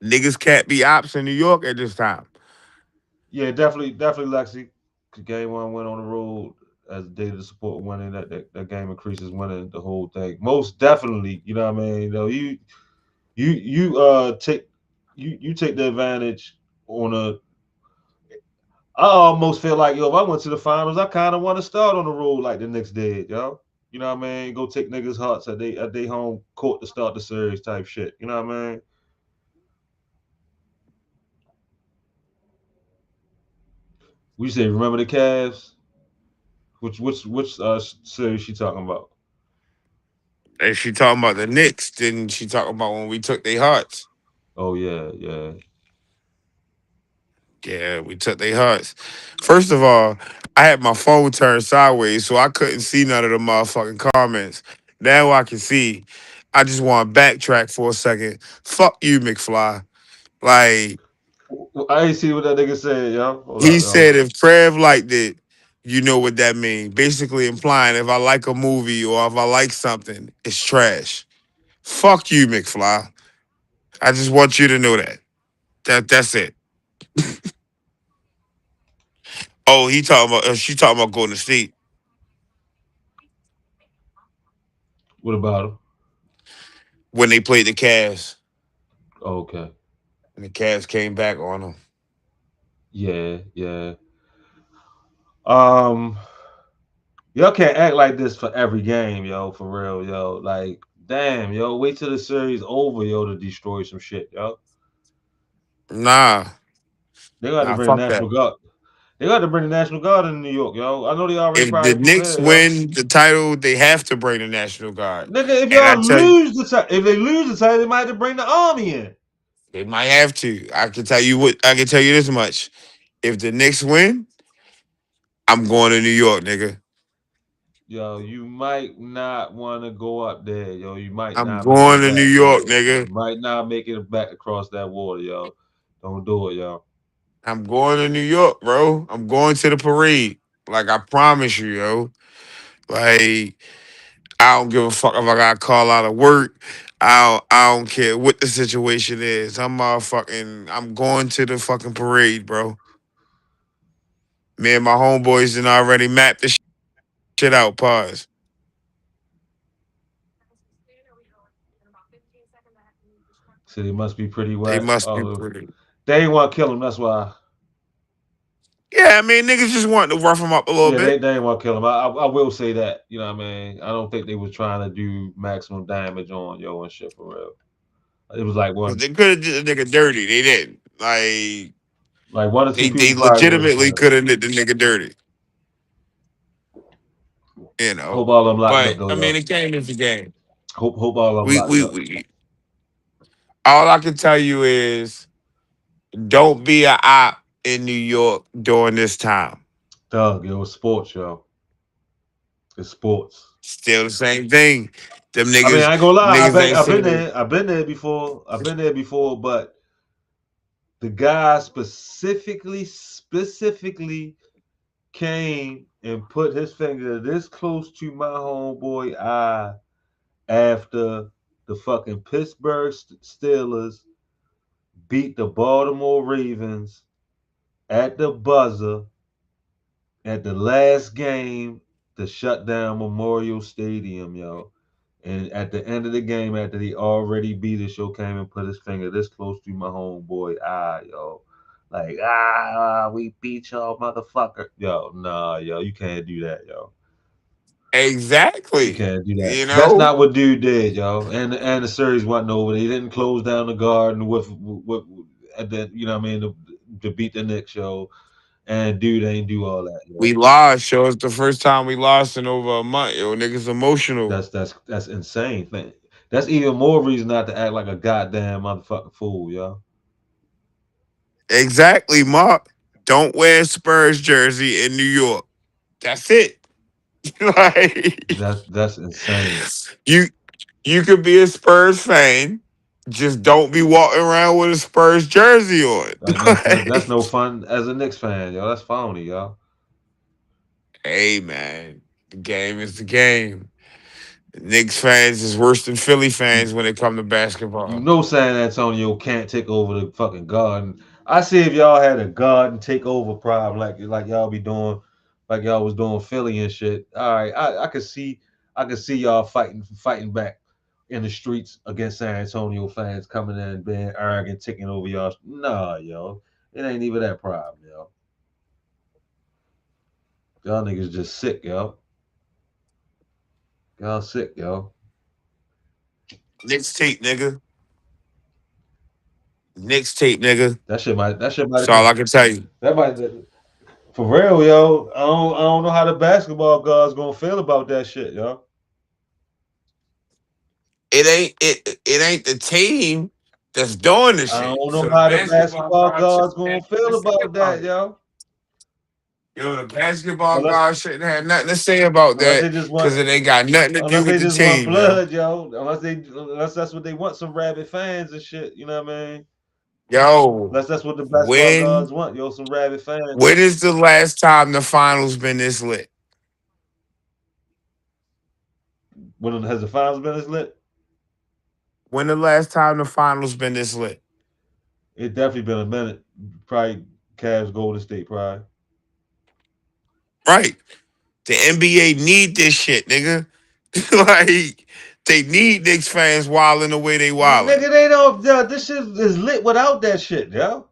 [SPEAKER 2] Niggas can't be ops in New York at this time.
[SPEAKER 1] Yeah, definitely Lexi. 'Cause game one went on the road as the data support winning. That game increases winning the whole thing. Most definitely, you know what I mean? You take the advantage on a I almost feel like yo, if I went to the finals, I kind of want to start on the road like the Knicks did, yo. You know what I mean? Go take niggas' hearts at they home court to start the series type shit. You know what I mean? We say remember the Cavs? Which series she talking about?
[SPEAKER 2] And she talking about the Knicks, then she talking about when we took their hearts.
[SPEAKER 1] Oh yeah, yeah.
[SPEAKER 2] Yeah, we took their hearts. First of all, I had my phone turned sideways, so I couldn't see none of the motherfucking comments. Now I can see. I just want to backtrack for a second. Fuck you, McFly. Like,
[SPEAKER 1] I ain't see what that nigga said, yo. Hold
[SPEAKER 2] he
[SPEAKER 1] up,
[SPEAKER 2] said
[SPEAKER 1] yo.
[SPEAKER 2] if Trev liked it, you know what that means. Basically implying if I like a movie or if I like something, it's trash. Fuck you, McFly. I just want you to know that. That's it. Oh, he talking about she talking about Golden State
[SPEAKER 1] What about him?
[SPEAKER 2] when they played the Cavs
[SPEAKER 1] Oh, okay.
[SPEAKER 2] and the Cavs came back on them.
[SPEAKER 1] Yeah, yeah. Um, y'all can't act like this for every game, yo. For real, yo. Like, damn, yo. Wait till the series over, yo, to destroy some shit, yo.
[SPEAKER 2] Nah,
[SPEAKER 1] They got to
[SPEAKER 2] nah,
[SPEAKER 1] bring the
[SPEAKER 2] fuck that.
[SPEAKER 1] National Guard. They got to bring the National Guard in New York, yo. I know they already
[SPEAKER 2] If the
[SPEAKER 1] probably
[SPEAKER 2] Knicks
[SPEAKER 1] prepared, yo.
[SPEAKER 2] win the title, they have to bring the National Guard.
[SPEAKER 1] Nigga, if
[SPEAKER 2] And I
[SPEAKER 1] y'all
[SPEAKER 2] tell you,
[SPEAKER 1] lose the time, if they lose the title, they might have to bring the army in.
[SPEAKER 2] they might have to. I can tell you what. I can tell you this much: if the Knicks win, I'm going to New York, nigga.
[SPEAKER 1] Yo, you might not want to go up there, yo. You might
[SPEAKER 2] I'm
[SPEAKER 1] not make
[SPEAKER 2] going
[SPEAKER 1] it
[SPEAKER 2] to New
[SPEAKER 1] back,
[SPEAKER 2] York,
[SPEAKER 1] yo.
[SPEAKER 2] nigga.
[SPEAKER 1] You might not make it back across that water, yo. Don't do it, yo.
[SPEAKER 2] I'm going to New York, bro. I'm going to the parade. Like I promise you, yo. Like I don't give a fuck if I got to call out of work. I don't care what the situation is. I'm going to the fucking parade, bro. Me and my homeboys done already mapped the shit out, pause.
[SPEAKER 1] So they must be pretty
[SPEAKER 2] They
[SPEAKER 1] wet.
[SPEAKER 2] must be
[SPEAKER 1] Oh,
[SPEAKER 2] pretty.
[SPEAKER 1] they ain't want to kill him. That's why.
[SPEAKER 2] Yeah, I mean niggas just want to rough them up a little
[SPEAKER 1] Yeah,
[SPEAKER 2] bit.
[SPEAKER 1] they ain't want to kill him. I will say that. You know what I mean? I don't think they was trying to do maximum damage on yo and shit for real. It was like
[SPEAKER 2] But
[SPEAKER 1] one,
[SPEAKER 2] they could have did the nigga dirty. They didn't.
[SPEAKER 1] like one or two
[SPEAKER 2] They
[SPEAKER 1] people probably would have
[SPEAKER 2] legitimately
[SPEAKER 1] said,
[SPEAKER 2] could have did the nigga dirty, you know.
[SPEAKER 1] "Hope all of them locked up
[SPEAKER 2] But
[SPEAKER 1] though,
[SPEAKER 2] I mean,
[SPEAKER 1] yo.
[SPEAKER 2] the game is the game.
[SPEAKER 1] Hope all of them
[SPEAKER 2] We
[SPEAKER 1] locked
[SPEAKER 2] we
[SPEAKER 1] up."
[SPEAKER 2] we. All I can tell you is don't be a op in New York during this time.
[SPEAKER 1] Doug, it was sports, yo. It's sports.
[SPEAKER 2] Still the same thing. Them
[SPEAKER 1] I mean,
[SPEAKER 2] niggas
[SPEAKER 1] I ain't gonna lie.
[SPEAKER 2] niggas ain't
[SPEAKER 1] I've been
[SPEAKER 2] saying
[SPEAKER 1] there. I've been there before. I've been there before. But the guy specifically came and put his finger this close to my homeboy eye after. the fucking Pittsburgh Steelers beat the Baltimore Ravens at the buzzer at the last game to shut down Memorial Stadium, yo. And at the end of the game, after he already beat us, yo came and put his finger this close to my homeboy eye, yo. Like, we beat y'all, motherfucker. Yo, nah, yo, you can't do that, yo. You
[SPEAKER 2] Exactly.
[SPEAKER 1] can't do that.
[SPEAKER 2] You
[SPEAKER 1] That's
[SPEAKER 2] know,
[SPEAKER 1] not what dude did, yo. And the series wasn't over. They didn't close down the garden with at the you know what I mean to beat the Knicks, yo. And dude ain't do all that,
[SPEAKER 2] we
[SPEAKER 1] yo.
[SPEAKER 2] lost. Show us the first time we lost in over a month. Yo, niggas emotional.
[SPEAKER 1] That's insane. That's even more reason not to act like a goddamn motherfucking fool, yo.
[SPEAKER 2] Exactly, Mark. Don't wear a Spurs jersey in New York. That's it. Like
[SPEAKER 1] That's insane.
[SPEAKER 2] you you could be a Spurs fan, just don't be walking around with a Spurs jersey on.
[SPEAKER 1] Like that's no
[SPEAKER 2] Like,
[SPEAKER 1] fun as a Knicks fan, yo. That's phony, yo.
[SPEAKER 2] hey man, the game is the game. Knicks fans is worse than Philly
[SPEAKER 1] You
[SPEAKER 2] fans when it come to
[SPEAKER 1] you
[SPEAKER 2] basketball.
[SPEAKER 1] know San Antonio can't take over the fucking garden. I see if y'all had a garden takeover problem like y'all be doing, like y'all was doing Philly and shit. All right, I could see y'all fighting back in the streets against San Antonio fans coming in and being arrogant, taking over y'all. Nah, yo, it ain't even that problem, yo. Y'all niggas just sick, yo. Y'all sick, yo.
[SPEAKER 2] Knicks tape, nigga. Knicks tape, nigga.
[SPEAKER 1] That shit might
[SPEAKER 2] That's all I can tell you.
[SPEAKER 1] that might for real, yo. I don't know how the basketball gods gonna feel about that shit, yo.
[SPEAKER 2] It ain't the team that's doing the
[SPEAKER 1] I
[SPEAKER 2] shit.
[SPEAKER 1] don't know
[SPEAKER 2] So the
[SPEAKER 1] how the
[SPEAKER 2] basketball
[SPEAKER 1] basketball
[SPEAKER 2] guys
[SPEAKER 1] gods
[SPEAKER 2] shouldn't
[SPEAKER 1] gonna
[SPEAKER 2] have
[SPEAKER 1] feel
[SPEAKER 2] nothing to say
[SPEAKER 1] about
[SPEAKER 2] about
[SPEAKER 1] that,
[SPEAKER 2] it.
[SPEAKER 1] yo.
[SPEAKER 2] Yo, the basketball
[SPEAKER 1] Unless
[SPEAKER 2] guys shouldn't have nothing to say about
[SPEAKER 1] unless
[SPEAKER 2] that
[SPEAKER 1] they just
[SPEAKER 2] because
[SPEAKER 1] want
[SPEAKER 2] it ain't got nothing to do
[SPEAKER 1] unless
[SPEAKER 2] with
[SPEAKER 1] they
[SPEAKER 2] the
[SPEAKER 1] just want
[SPEAKER 2] team, yo.
[SPEAKER 1] blood, yo. Unless that's what they want, some rabid fans and shit. You know what I mean?
[SPEAKER 2] Yo,
[SPEAKER 1] Unless that's what the basketball
[SPEAKER 2] when
[SPEAKER 1] gods want, yo. Some rabid fans.
[SPEAKER 2] when is the last time the finals been this lit?
[SPEAKER 1] When has the finals been this lit?
[SPEAKER 2] When the last time the finals been this lit?
[SPEAKER 1] It definitely been a minute. Probably Cavs Golden State, probably.
[SPEAKER 2] Right. The NBA need this shit, nigga. Like they need Knicks fans wilding the way they wilding.
[SPEAKER 1] Nigga, they don't. This shit is lit without that shit, yo.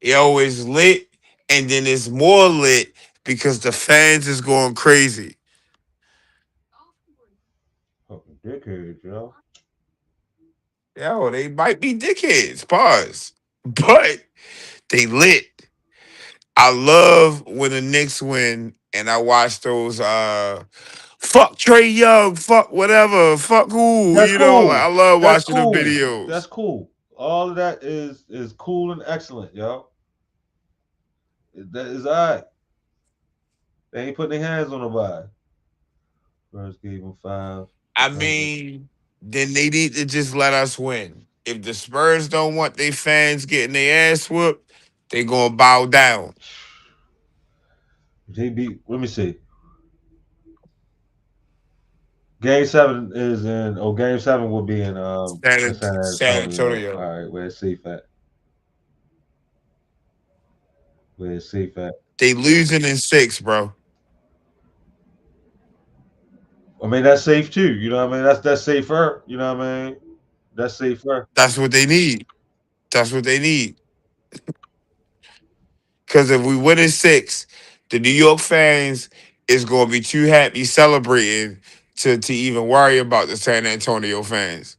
[SPEAKER 2] Yo, it's lit, and then it's more lit because the fans is going crazy.
[SPEAKER 1] Fucking dickheads, yo.
[SPEAKER 2] Yo, they might be dickheads, pause. But they lit. I love when the Knicks win and I watch those fuck Trey Young, fuck whatever, fuck who,
[SPEAKER 1] That's
[SPEAKER 2] you know, like
[SPEAKER 1] cool.
[SPEAKER 2] I love
[SPEAKER 1] That's
[SPEAKER 2] watching the
[SPEAKER 1] cool. That's
[SPEAKER 2] videos.
[SPEAKER 1] cool. All of that is cool and excellent, yo. That is alright. They ain't putting their hands on nobody. First gave him five.
[SPEAKER 2] I
[SPEAKER 1] Defender.
[SPEAKER 2] mean, then they need to just let us win. If the Spurs don't want their fans getting their ass whooped, they gonna bow down.
[SPEAKER 1] They beat. Let me see. Game seven is in. Oh, game seven will be in San
[SPEAKER 2] San
[SPEAKER 1] Antonio.
[SPEAKER 2] Antonio.
[SPEAKER 1] All right, where's safe at? Where's safe at?
[SPEAKER 2] They losing in six, bro.
[SPEAKER 1] I mean, that's safe too. You know what I mean? That's safer. You know what I mean? That's safer.
[SPEAKER 2] That's what they need. That's what they need. Because if we win in six, the New York fans is going to be too happy celebrating to even worry about the San Antonio fans.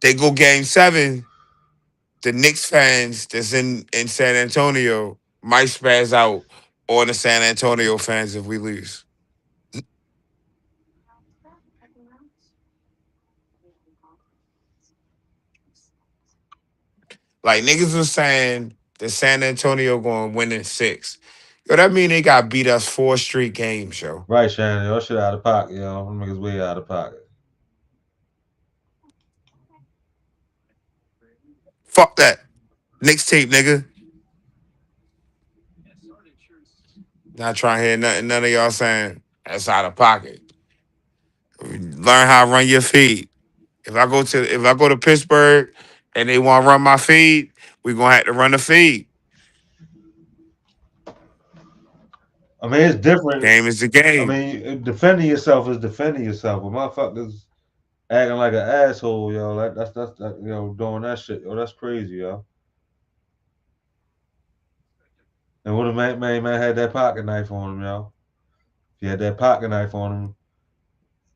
[SPEAKER 2] They go game seven, the Knicks fans that's in San Antonio might spaz out on the San Antonio fans if we lose. Like niggas was saying that San Antonio going to win in six. Yo, that mean they got beat us four straight games, yo.
[SPEAKER 1] Right, Shannon. Your shit out of pocket, yo. Them niggas way out of pocket.
[SPEAKER 2] Fuck that. Knicks tape, nigga. Not trying to hear nothing none of y'all saying that's out of pocket. Learn how to run your feed. If I go to Pittsburgh and they want to run my feed, we gonna have to run the feed.
[SPEAKER 1] I mean, it's different.
[SPEAKER 2] Game is the
[SPEAKER 1] I
[SPEAKER 2] game.
[SPEAKER 1] mean, defending yourself is defending yourself. But motherfuckers acting like an asshole, yo. Doing that shit, yo. That's crazy, yo. And what if man had that pocket knife on him, yo? If he had that pocket knife on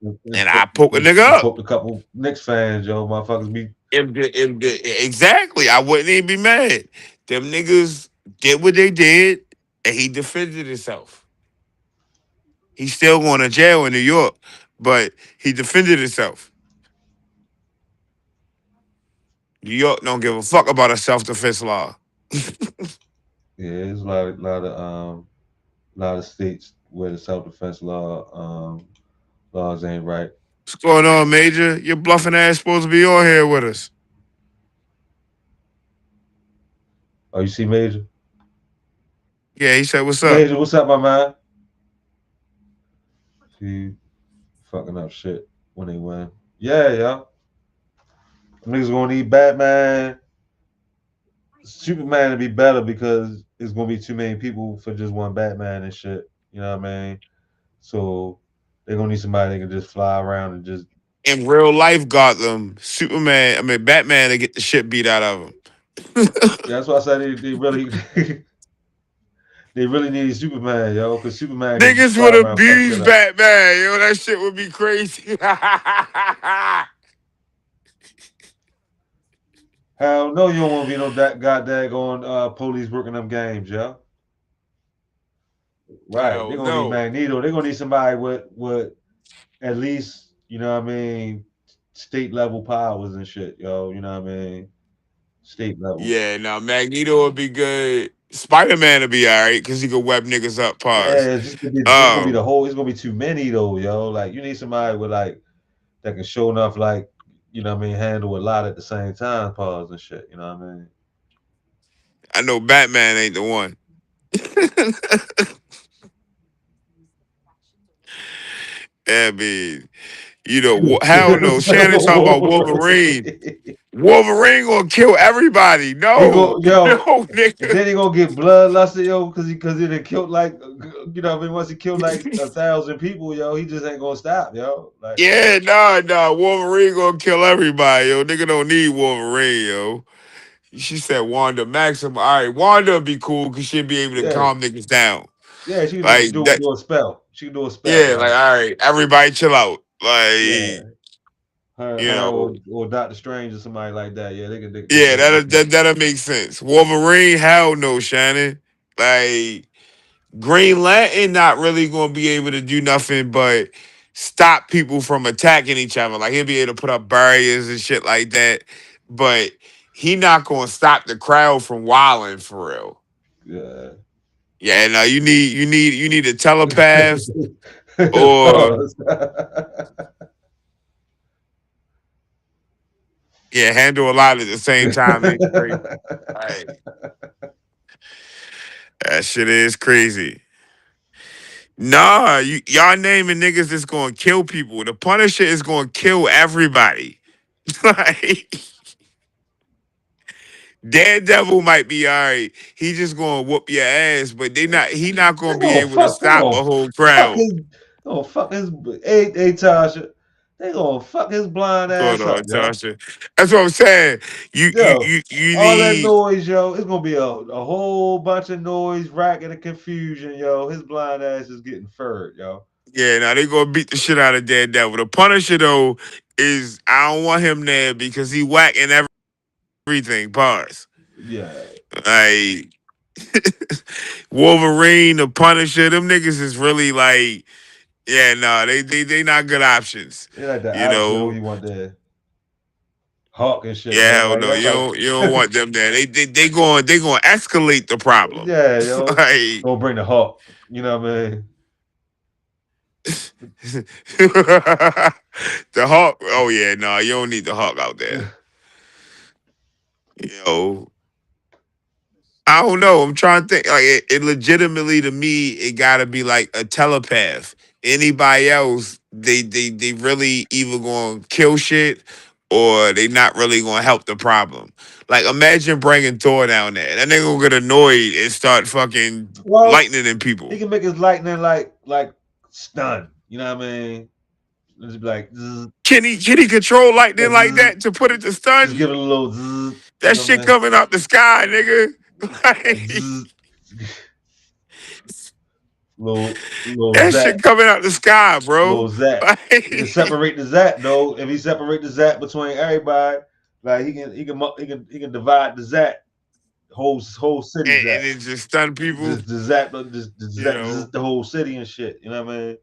[SPEAKER 1] him,
[SPEAKER 2] And I poke a nigga
[SPEAKER 1] and
[SPEAKER 2] up.
[SPEAKER 1] poked a couple Knicks fans, yo. Motherfuckers be
[SPEAKER 2] Exactly, I wouldn't even be mad. Them niggas did what they did, and he defended himself. He's still going to jail in New York, but he defended himself. New York don't give a fuck about a self defense law.
[SPEAKER 1] yeah. There's a lot of states where the self defense laws ain't right.
[SPEAKER 2] What's going on, Major? Your bluffing ass supposed to be on here with us.
[SPEAKER 1] Oh, you see Major?
[SPEAKER 2] Yeah, he said, "What's up?"
[SPEAKER 1] Major, what's up, my man? He fucking up shit when they win. Yeah, yeah. Niggas gonna need Batman, Superman to be better because it's gonna be too many people for just one Batman and shit. You know what I mean? So they're gonna need somebody that can just fly around and just.
[SPEAKER 2] In real life, Gotham, Batman, to get the shit beat out of him.
[SPEAKER 1] Yeah, that's why I said they really they really need Superman, yo, because Superman can just
[SPEAKER 2] Niggas
[SPEAKER 1] fly
[SPEAKER 2] would
[SPEAKER 1] around and fuck
[SPEAKER 2] abuse
[SPEAKER 1] shit up.
[SPEAKER 2] Batman, yo. That shit would be crazy.
[SPEAKER 1] Hell no, you don't want to be no that goddamn on police working them games, yo. Right. They're
[SPEAKER 2] Hell
[SPEAKER 1] gonna need
[SPEAKER 2] no.
[SPEAKER 1] Magneto. They're gonna need somebody with at least, you know what I mean, state level powers and shit, yo. You know what I mean? State level.
[SPEAKER 2] Yeah, now Magneto would be good. Spider Man would be all right because he could web niggas up. Pause.
[SPEAKER 1] Yeah, it's gonna be the
[SPEAKER 2] Um,
[SPEAKER 1] whole. It's gonna be too many though, yo. Like you need somebody with like that can show enough, like you know what I mean, handle a lot at the same time, pause and shit. You know what I mean?
[SPEAKER 2] I know Batman ain't the one. I mean, hell no.
[SPEAKER 1] It's like
[SPEAKER 2] Shannon talking about Wolverine.
[SPEAKER 1] Wolverine.
[SPEAKER 2] Wolverine gonna kill everybody.
[SPEAKER 1] He
[SPEAKER 2] No,
[SPEAKER 1] go,
[SPEAKER 2] no,
[SPEAKER 1] yo. And
[SPEAKER 2] nigga.
[SPEAKER 1] then he gonna get bloodlusted, yo, because he done killed like, you know, what I mean, once he killed like 1,000 people, yo, he just ain't gonna stop, yo. Like,
[SPEAKER 2] Yeah, nah. Wolverine gonna kill everybody, yo. Nigga don't need Wolverine, yo. She said Wanda Maxim. All right, Wanda would be cool because she'd be able to
[SPEAKER 1] yeah,
[SPEAKER 2] calm niggas down.
[SPEAKER 1] yeah, she can just
[SPEAKER 2] Like
[SPEAKER 1] do
[SPEAKER 2] that.
[SPEAKER 1] do a spell. She can do a spell,
[SPEAKER 2] Yeah, like
[SPEAKER 1] like,
[SPEAKER 2] all right, everybody chill out. Like
[SPEAKER 1] yeah, her,
[SPEAKER 2] you
[SPEAKER 1] her
[SPEAKER 2] know,
[SPEAKER 1] or Doctor Strange or somebody like that. Yeah,
[SPEAKER 2] yeah,
[SPEAKER 1] they can.
[SPEAKER 2] that'll make sense. Wolverine, hell no, Shannon. Like Green Lantern, not really gonna be able to do nothing but stop people from attacking each other. Like he'll be able to put up barriers and shit like that, but he not gonna stop the crowd from wilding for real.
[SPEAKER 1] Yeah.
[SPEAKER 2] Yeah, no, you need a telepath or
[SPEAKER 1] Pause.
[SPEAKER 2] yeah, handle a lot at the same time. It's crazy. Like, that shit is crazy. Nah, y'all naming niggas that's gonna kill people. The Punisher is gonna kill everybody. Like Daredevil might be all right. He just gonna whoop your ass, but he not
[SPEAKER 1] They
[SPEAKER 2] gonna be
[SPEAKER 1] gonna
[SPEAKER 2] able to
[SPEAKER 1] fuck. They
[SPEAKER 2] stop
[SPEAKER 1] gonna
[SPEAKER 2] a whole
[SPEAKER 1] fuck
[SPEAKER 2] crowd.
[SPEAKER 1] his. Gonna fuck his. Hey, Tasha. They gonna fuck his blind
[SPEAKER 2] Hold
[SPEAKER 1] ass
[SPEAKER 2] on,
[SPEAKER 1] up, yo.
[SPEAKER 2] Tasha. That's what I'm saying. You you
[SPEAKER 1] Yo,
[SPEAKER 2] you you
[SPEAKER 1] all that
[SPEAKER 2] need
[SPEAKER 1] noise, yo. It's gonna be a whole bunch of noise, racket, and confusion, yo. His blind ass is getting furred, yo.
[SPEAKER 2] yeah, now they gonna beat the shit out of Daredevil. The Punisher though is I don't want him there because he whacking everything. Pause.
[SPEAKER 1] Yeah,
[SPEAKER 2] Like Wolverine, the Punisher, them niggas is really like, yeah, no, they not good options.
[SPEAKER 1] they like the
[SPEAKER 2] You
[SPEAKER 1] opposite of who
[SPEAKER 2] know,
[SPEAKER 1] you want there. Hawk and shit,
[SPEAKER 2] yeah,
[SPEAKER 1] yo.
[SPEAKER 2] hell
[SPEAKER 1] Like
[SPEAKER 2] no,
[SPEAKER 1] that's like,
[SPEAKER 2] you don't want them there. They going escalate the problem.
[SPEAKER 1] yeah, yo.
[SPEAKER 2] Like
[SPEAKER 1] Gonna bring the Hawk. You know what I mean?
[SPEAKER 2] the Hawk. Oh yeah, no, you don't need the Hawk out there. You know, I don't know. I'm trying to think. Like it legitimately to me, it got to be like a telepath. Anybody else? they really either gonna kill shit or they not really gonna help the problem. Like imagine bringing Thor down there. That nigga gonna get annoyed and start fucking
[SPEAKER 1] Well,
[SPEAKER 2] lightning in
[SPEAKER 1] he
[SPEAKER 2] people.
[SPEAKER 1] can make his lightning like stun. You know what I mean? Just be like zzz,
[SPEAKER 2] Can he control lightning like
[SPEAKER 1] zzz,
[SPEAKER 2] that to put it to
[SPEAKER 1] just
[SPEAKER 2] stun?
[SPEAKER 1] give it a little zzz. You
[SPEAKER 2] That
[SPEAKER 1] know what
[SPEAKER 2] shit
[SPEAKER 1] I mean?
[SPEAKER 2] coming out the sky, nigga.
[SPEAKER 1] Like
[SPEAKER 2] Like,
[SPEAKER 1] zzz, little
[SPEAKER 2] that shit
[SPEAKER 1] zap,
[SPEAKER 2] coming out the sky, bro.
[SPEAKER 1] little zap. He can
[SPEAKER 2] Like,
[SPEAKER 1] separate the zap though. If he separate the zap between everybody, like he can divide the zap, whole city
[SPEAKER 2] and
[SPEAKER 1] zap.
[SPEAKER 2] it just stun people.
[SPEAKER 1] Just the zap, just
[SPEAKER 2] You
[SPEAKER 1] zap,
[SPEAKER 2] know,
[SPEAKER 1] the whole city and shit. You know what I mean?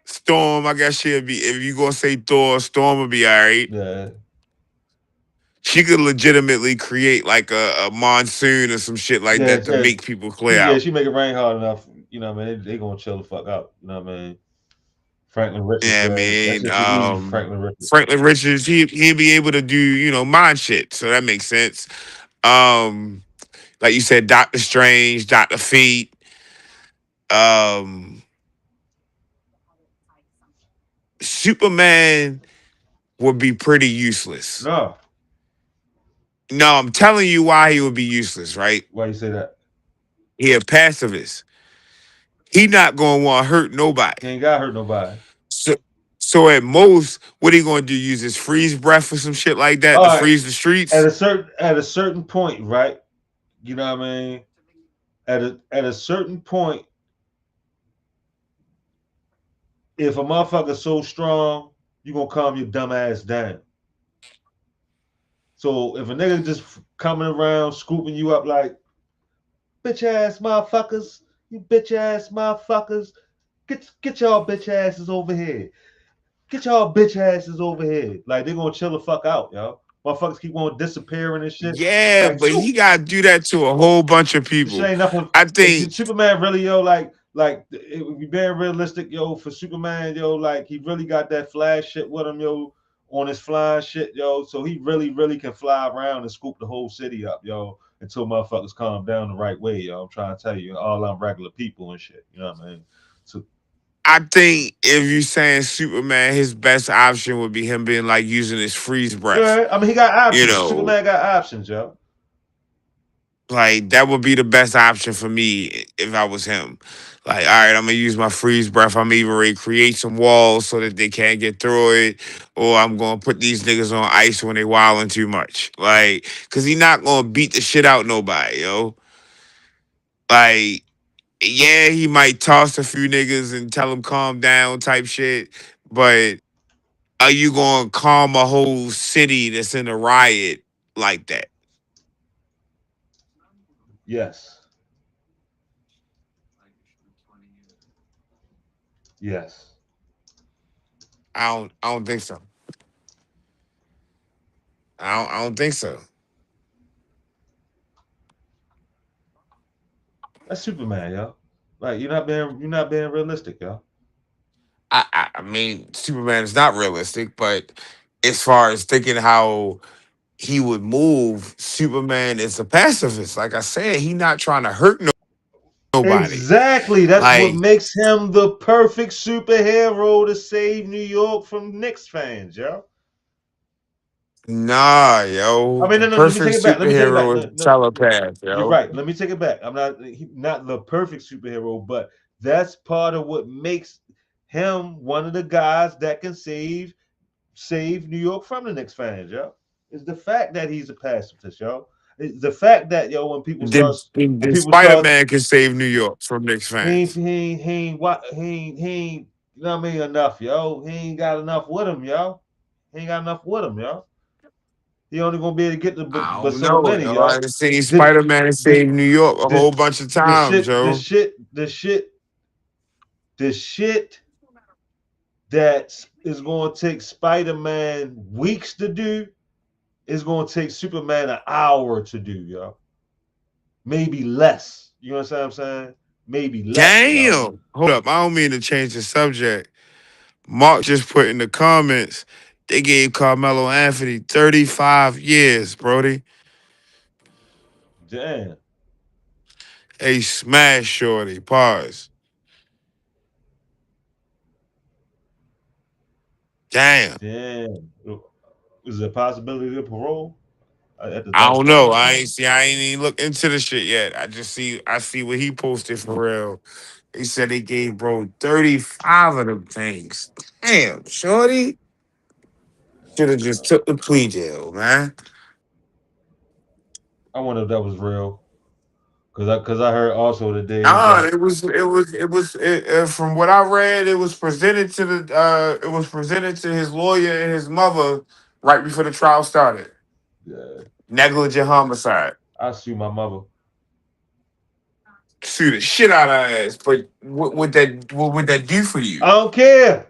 [SPEAKER 2] Storm. I guess she'll be. If you gonna say Thor, Storm will be all right.
[SPEAKER 1] Yeah,
[SPEAKER 2] She could legitimately create like a monsoon or some shit like
[SPEAKER 1] yeah,
[SPEAKER 2] that to
[SPEAKER 1] yeah.
[SPEAKER 2] make people clear
[SPEAKER 1] Yeah,
[SPEAKER 2] out.
[SPEAKER 1] she make it rain hard enough. You know what I mean? They gonna chill the fuck out. You know what I mean? Franklin Richards,
[SPEAKER 2] Yeah, I
[SPEAKER 1] man. That
[SPEAKER 2] mean,
[SPEAKER 1] should be easy for Franklin Richards.
[SPEAKER 2] Franklin Richards, he'll be able to do mind shit, so that makes sense. Um, like you said, Doctor Strange, Doctor Fate. Um, Superman would be pretty useless.
[SPEAKER 1] No,
[SPEAKER 2] No, I'm telling you why he would be useless, right?
[SPEAKER 1] why you say that?
[SPEAKER 2] He a pacifist. He not gonna want to hurt
[SPEAKER 1] He
[SPEAKER 2] nobody.
[SPEAKER 1] ain't got hurt nobody.
[SPEAKER 2] So, so at most, what he gonna do? Use his freeze breath or some shit like that
[SPEAKER 1] All
[SPEAKER 2] to
[SPEAKER 1] right,
[SPEAKER 2] freeze the streets?
[SPEAKER 1] at a certain point, right? You know what I mean? At a certain point, if a motherfucker's so strong, you gonna calm your dumb ass down. So if a nigga just coming around scooping you up like bitch ass motherfuckers, you bitch ass motherfuckers, get y'all bitch asses over here. Get y'all bitch asses over here. Like they gonna chill the fuck out, yo. Motherfuckers keep on disappearing and shit.
[SPEAKER 2] Yeah,
[SPEAKER 1] Like
[SPEAKER 2] but
[SPEAKER 1] swoop.
[SPEAKER 2] he gotta do that to a whole bunch of
[SPEAKER 1] This shit
[SPEAKER 2] people.
[SPEAKER 1] ain't nothing.
[SPEAKER 2] I
[SPEAKER 1] If
[SPEAKER 2] think
[SPEAKER 1] Superman really, yo, like if we being realistic, yo, for Superman, yo, like he really got that flash shit with him, yo, on his flying shit, yo. So he really can fly around and scoop the whole city up, yo, until motherfuckers calm down the right way, yo. I'm trying to tell you, all I'm regular people and shit. You know what I mean? So
[SPEAKER 2] I think if you saying Superman, his best option would be him being like using his freeze breath.
[SPEAKER 1] yeah, I mean he got
[SPEAKER 2] You
[SPEAKER 1] options.
[SPEAKER 2] know,
[SPEAKER 1] Superman got options, yo.
[SPEAKER 2] like that would be the best option for me if I was him. Like, all right, I'm gonna use my freeze breath. I'm either ready to create some walls so that they can't get through it, or I'm gonna put these niggas on ice when they wilding too much. Like, cause he not gonna beat the shit out nobody, yo. Like, yeah, he might toss a few niggas and tell them calm down type shit, but are you gonna calm a whole city that's in a riot like that?
[SPEAKER 1] Yes, yes.
[SPEAKER 2] I don't think so. I don't think so.
[SPEAKER 1] That's Superman, yo. Like you're not being realistic, yo.
[SPEAKER 2] I mean, Superman is not realistic, but as far as thinking how he would move, Superman is a pacifist. Like I said, he not trying to hurt nobody.
[SPEAKER 1] Exactly. That's what
[SPEAKER 2] Like,
[SPEAKER 1] makes him the perfect superhero to save New York from Knicks fans, yo.
[SPEAKER 2] nah,
[SPEAKER 1] I
[SPEAKER 2] yo,
[SPEAKER 1] mean,
[SPEAKER 2] the
[SPEAKER 1] no, no. Let me take
[SPEAKER 2] perfect
[SPEAKER 1] it back. Let me take it back.
[SPEAKER 2] superhero is
[SPEAKER 1] No,
[SPEAKER 2] a
[SPEAKER 1] no,
[SPEAKER 2] telepath,
[SPEAKER 1] you're
[SPEAKER 2] yo.
[SPEAKER 1] right. Let me take it back. I'm not the perfect superhero, but that's part of what makes him one of the guys that can save New York from the Knicks fans, yo. Is the fact that he's a pacifist, yo. It's the fact that yo, when
[SPEAKER 2] Then
[SPEAKER 1] people
[SPEAKER 2] Spider
[SPEAKER 1] start
[SPEAKER 2] Man can save New York from Knicks
[SPEAKER 1] He ain't
[SPEAKER 2] fans.
[SPEAKER 1] you know what I mean, enough, yo. He ain't got enough with him, yo. He ain't got enough with him, yo. He only gonna be able to get the
[SPEAKER 2] I
[SPEAKER 1] but
[SPEAKER 2] don't
[SPEAKER 1] so
[SPEAKER 2] know,
[SPEAKER 1] many,
[SPEAKER 2] yo. I
[SPEAKER 1] yo.
[SPEAKER 2] done seen
[SPEAKER 1] The
[SPEAKER 2] Spider Man
[SPEAKER 1] the
[SPEAKER 2] save New York a
[SPEAKER 1] the
[SPEAKER 2] whole bunch of
[SPEAKER 1] the
[SPEAKER 2] times,
[SPEAKER 1] shit the
[SPEAKER 2] yo.
[SPEAKER 1] shit the shit the shit that is gonna take Spider-Man weeks to do is gonna take Superman an hour to do, yo. Maybe less. You know what I'm saying? Maybe less, yo.
[SPEAKER 2] Damn. Hold up. I don't mean to change the subject. Mark just put in the comments they gave Carmelo Anthony 35 years, Brody.
[SPEAKER 1] Damn.
[SPEAKER 2] A smash shorty. Pause. Damn.
[SPEAKER 1] Damn. Is there a possibility of parole? I have to
[SPEAKER 2] I
[SPEAKER 1] double
[SPEAKER 2] don't
[SPEAKER 1] check
[SPEAKER 2] know.
[SPEAKER 1] that.
[SPEAKER 2] I ain't even look into the shit yet. I see what he posted for real. He said he gave bro 35 of them things. Damn, shorty. Should have just took the plea deal, man.
[SPEAKER 1] I wonder if that was real. Cause I heard also today
[SPEAKER 2] Nah,
[SPEAKER 1] that
[SPEAKER 2] from what I read, it was presented to his lawyer and his mother right before the trial started.
[SPEAKER 1] yeah,
[SPEAKER 2] Negligent homicide.
[SPEAKER 1] I sue my mother.
[SPEAKER 2] Sue the shit out of her ass. But what would that do for
[SPEAKER 1] I
[SPEAKER 2] you?
[SPEAKER 1] don't care.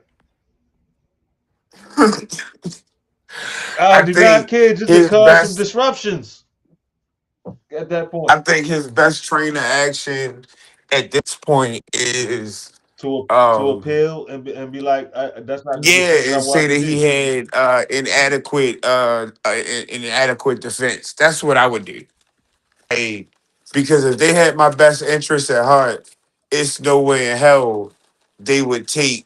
[SPEAKER 1] I
[SPEAKER 2] I
[SPEAKER 1] do not
[SPEAKER 2] think
[SPEAKER 1] care just to
[SPEAKER 2] his
[SPEAKER 1] cause some
[SPEAKER 2] best
[SPEAKER 1] disruptions at that point.
[SPEAKER 2] I think his best train of action at this point is
[SPEAKER 1] To
[SPEAKER 2] um
[SPEAKER 1] appeal and be like, that's not the
[SPEAKER 2] yeah,
[SPEAKER 1] decision I
[SPEAKER 2] and say
[SPEAKER 1] wanted
[SPEAKER 2] that
[SPEAKER 1] to
[SPEAKER 2] he
[SPEAKER 1] do.
[SPEAKER 2] had inadequate defense. That's what I would do. Hey, because if they had my best interest at heart, it's no way in hell they would take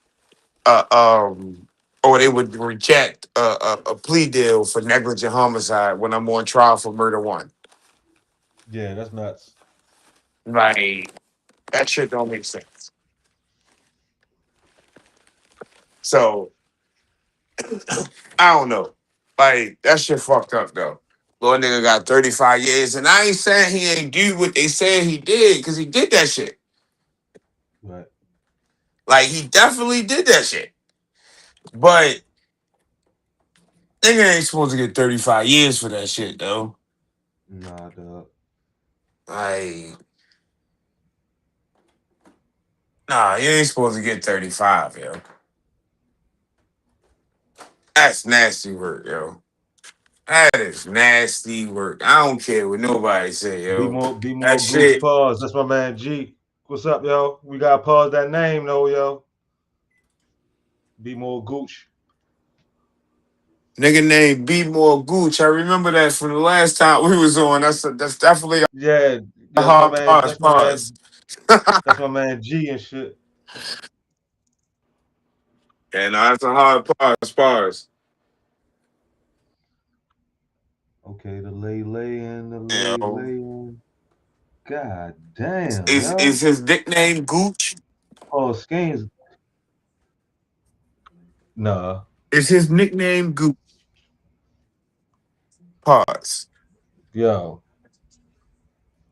[SPEAKER 2] uh um or they would reject a plea deal for negligent homicide when I'm on trial for murder one.
[SPEAKER 1] Yeah, that's nuts.
[SPEAKER 2] Like that shit don't make sense. So I don't know. Like that shit fucked up though. Little nigga got 35 years, and I ain't saying he ain't do what they saying he did, because he did that shit.
[SPEAKER 1] Right.
[SPEAKER 2] Like he definitely did that shit. But nigga ain't supposed to get 35 years for that shit though.
[SPEAKER 1] Nah, dog.
[SPEAKER 2] Like, nah, you ain't supposed to get 35, yo. That's nasty work, yo. That is nasty work. I don't care what nobody say, yo.
[SPEAKER 1] Be
[SPEAKER 2] That
[SPEAKER 1] more Gooch
[SPEAKER 2] shit,
[SPEAKER 1] pause. That's my man G. What's up, yo? We gotta pause that name though, yo. Be more Gooch.
[SPEAKER 2] nigga named B More Gooch. I remember that from the last time we was on. That's definitely
[SPEAKER 1] Yeah,
[SPEAKER 2] a
[SPEAKER 1] yeah,
[SPEAKER 2] hard pause. Pause.
[SPEAKER 1] that's my man G and shit.
[SPEAKER 2] And that's a hard pause. Pause.
[SPEAKER 1] Okay, the lay and the
[SPEAKER 2] You know,
[SPEAKER 1] lay. God damn,
[SPEAKER 2] is
[SPEAKER 1] yo.
[SPEAKER 2] his nickname Gooch?
[SPEAKER 1] Oh, Skanes. Nah,
[SPEAKER 2] Is his nickname Gooch? Pause.
[SPEAKER 1] yo.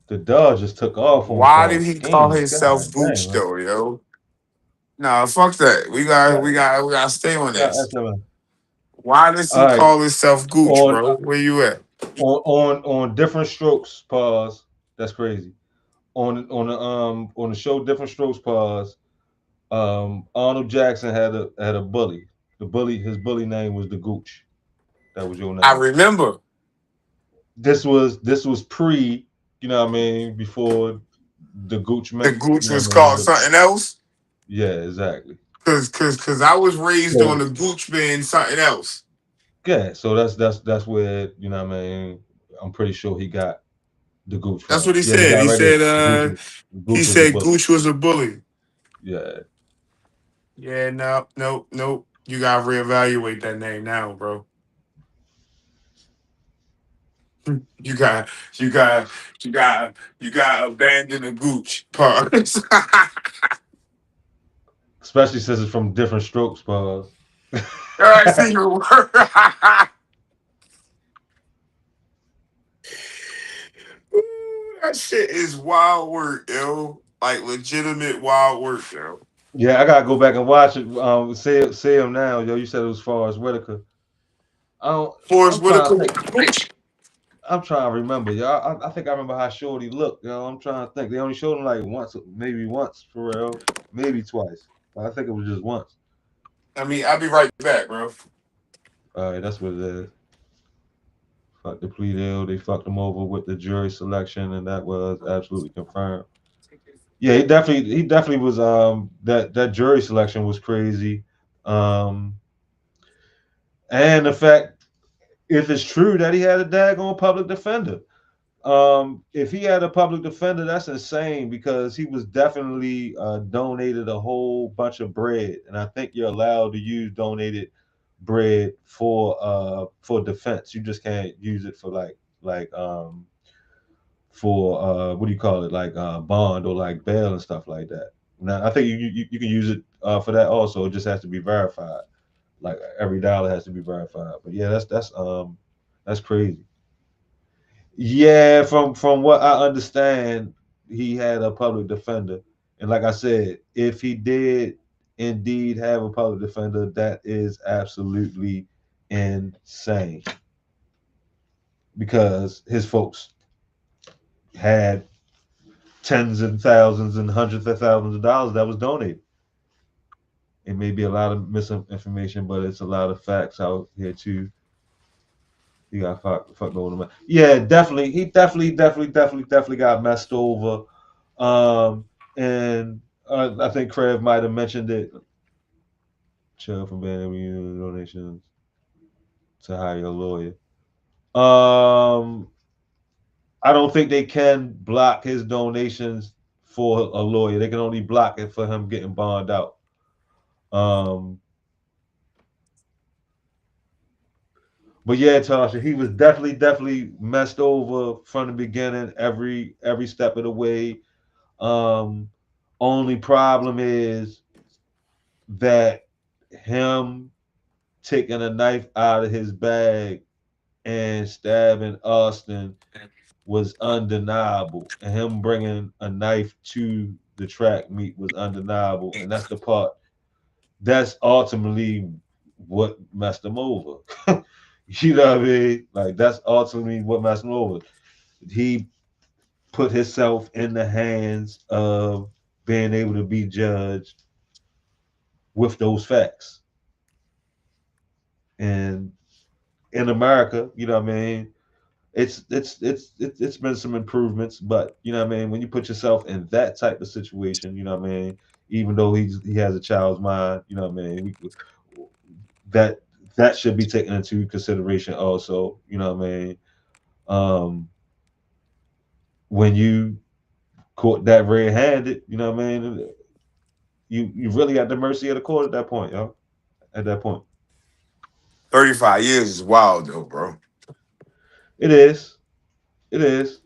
[SPEAKER 1] The dog just took off on
[SPEAKER 2] Why did
[SPEAKER 1] Paul
[SPEAKER 2] he call
[SPEAKER 1] Skeens.
[SPEAKER 2] himself
[SPEAKER 1] God damn,
[SPEAKER 2] Gooch
[SPEAKER 1] man.
[SPEAKER 2] though, yo? Nah, fuck that.
[SPEAKER 1] Got,
[SPEAKER 2] We got to stay on
[SPEAKER 1] got
[SPEAKER 2] this.
[SPEAKER 1] SMN.
[SPEAKER 2] Why does
[SPEAKER 1] All
[SPEAKER 2] he
[SPEAKER 1] right.
[SPEAKER 2] call himself Gooch,
[SPEAKER 1] On
[SPEAKER 2] bro? Where you at?
[SPEAKER 1] on different strokes, pause. That's crazy. On the show Different Strokes, pause. Arnold Jackson had a bully. His bully name was the Gooch. That was your
[SPEAKER 2] I
[SPEAKER 1] name.
[SPEAKER 2] remember
[SPEAKER 1] This was pre, you know what I mean, before the Gooch
[SPEAKER 2] the
[SPEAKER 1] meant,
[SPEAKER 2] Gooch
[SPEAKER 1] you know
[SPEAKER 2] was
[SPEAKER 1] what I mean?
[SPEAKER 2] called something else.
[SPEAKER 1] Yeah, exactly.
[SPEAKER 2] Cause I was raised on
[SPEAKER 1] So
[SPEAKER 2] the Gooch being something else.
[SPEAKER 1] yeah, so that's where, you know what I mean, I'm pretty sure he got the Gooch
[SPEAKER 2] That's
[SPEAKER 1] from.
[SPEAKER 2] what he
[SPEAKER 1] Yeah, he
[SPEAKER 2] said.
[SPEAKER 1] got right there. Gooch
[SPEAKER 2] He
[SPEAKER 1] was a
[SPEAKER 2] said
[SPEAKER 1] bully.
[SPEAKER 2] Gooch was a bully.
[SPEAKER 1] Yeah.
[SPEAKER 2] Yeah, no, no, no. You gotta reevaluate that name now, bro. You got, you got, you got to abandon the Gooch part.
[SPEAKER 1] Especially since it's from Different Strokes, pause.
[SPEAKER 2] That's even worse. That shit is wild work, yo. Like legitimate wild work, yo.
[SPEAKER 1] Yeah, I gotta go back and watch it. Say him now, yo. You said it was Forrest Whitaker. I don't.
[SPEAKER 2] Forrest
[SPEAKER 1] I'm trying
[SPEAKER 2] Whitaker
[SPEAKER 1] to think.
[SPEAKER 2] with Gooch.
[SPEAKER 1] I'm trying to remember, y'all. I think I remember how short he looked, yo. I'm trying to think. They only showed him like once, maybe once for real, maybe twice. But I think it was just once.
[SPEAKER 2] I mean, I'll be right back, bro.
[SPEAKER 1] All right, that's what it is. Fuck the plea deal. They fucked him over with the jury selection, and that was absolutely confirmed. Yeah, he definitely was. That jury selection was crazy. Um, and the fact, if it's true that he had a daggone public defender. If he had a public defender, that's insane because he was definitely donated a whole bunch of bread, and I think you're allowed to use donated bread for defense. You just can't use it for like for what do you call it, like bond or like bail and stuff like that. Now I think you can use it for that also. It just has to be verified. Like every dollar has to be verified. But yeah, that's crazy. Yeah, from what I understand, he had a public defender, and like I said, if he did indeed have a public defender, that is absolutely insane because his folks had tens and thousands and hundreds of thousands of dollars that was donated. It may be a lot of misinformation, but it's a lot of facts out here too. He got fucked over. Yeah, definitely. He definitely got messed over. And I think Craig might have mentioned it. Chill from being able to use donations to hire a lawyer. Um, I don't think they can block his donations for a lawyer. They can only block it for him getting bonded out. Um, but yeah, Tasha, he was definitely messed over from the beginning, every step of the way. Um, Only problem is that him taking a knife out of his bag and stabbing Austin was undeniable, and him bringing a knife to the track meet was undeniable, and that's the part that's ultimately what messed him over. You know what I mean? Like that's ultimately what messed him over. He put himself in the hands of being able to be judged with those facts. And in America, you know what I mean, it's been some improvements, but you know what I mean, when you put yourself in that type of situation, you know what I mean, even though he has a child's mind, you know what I mean, that that should be taken into consideration also, you know what I mean. Um, when you caught that red-handed, you know what I mean, you really at the mercy of the court at that point, yo. At that point,
[SPEAKER 2] 35 years is wild though, bro.
[SPEAKER 1] it is, it is,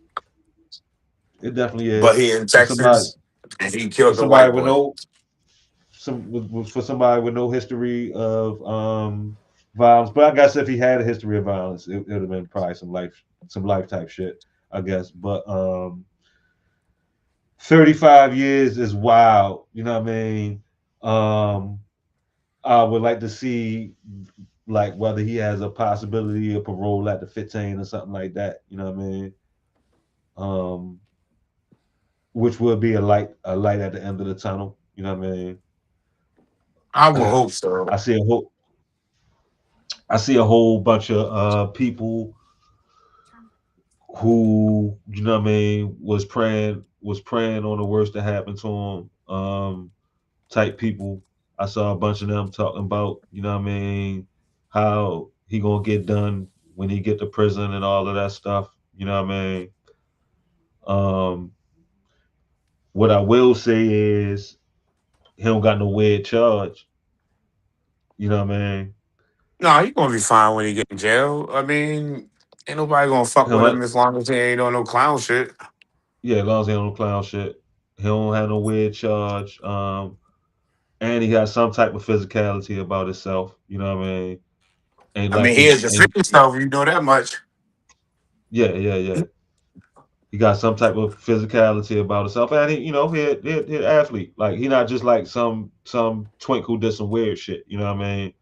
[SPEAKER 1] it definitely
[SPEAKER 2] But
[SPEAKER 1] is
[SPEAKER 2] he in
[SPEAKER 1] for somebody
[SPEAKER 2] Texas and he
[SPEAKER 1] for
[SPEAKER 2] killed the
[SPEAKER 1] somebody
[SPEAKER 2] white
[SPEAKER 1] with
[SPEAKER 2] boy.
[SPEAKER 1] no for somebody with no history of violence. But I guess if he had a history of violence, it would have been probably some life type shit, I guess. But 35 years is wild. You know what I mean? Um, I would like to see like whether he has a possibility of parole at the 15 or something like that. You know what I mean? Um, which would be a light at the end of the tunnel. You know what I mean?
[SPEAKER 2] I would hope so.
[SPEAKER 1] I see a whole I see a whole bunch of people who, you know what I mean, was praying on the worst that happened to him. Type people. I saw a bunch of them talking about, you know what I mean, how he gonna get done when he get to prison and all of that stuff. You know what I mean? Um, what I will say is he don't got no weird charge. You know what I mean?
[SPEAKER 2] No, he gonna be fine when he get in jail. I mean, ain't nobody gonna fuck
[SPEAKER 1] He
[SPEAKER 2] with
[SPEAKER 1] don't
[SPEAKER 2] him
[SPEAKER 1] have,
[SPEAKER 2] as long as he ain't on no clown shit.
[SPEAKER 1] yeah, as long as he don't clown shit. He don't have no weird charge. And he has some type of physicality about himself. You know what I mean? Ain't
[SPEAKER 2] I
[SPEAKER 1] like
[SPEAKER 2] mean, he
[SPEAKER 1] he
[SPEAKER 2] is defend
[SPEAKER 1] ain't.
[SPEAKER 2] himself, you know that much.
[SPEAKER 1] Yeah. He got some type of physicality about himself, and he an athlete. Like he not just like some twink who did some weird shit. You know what I mean?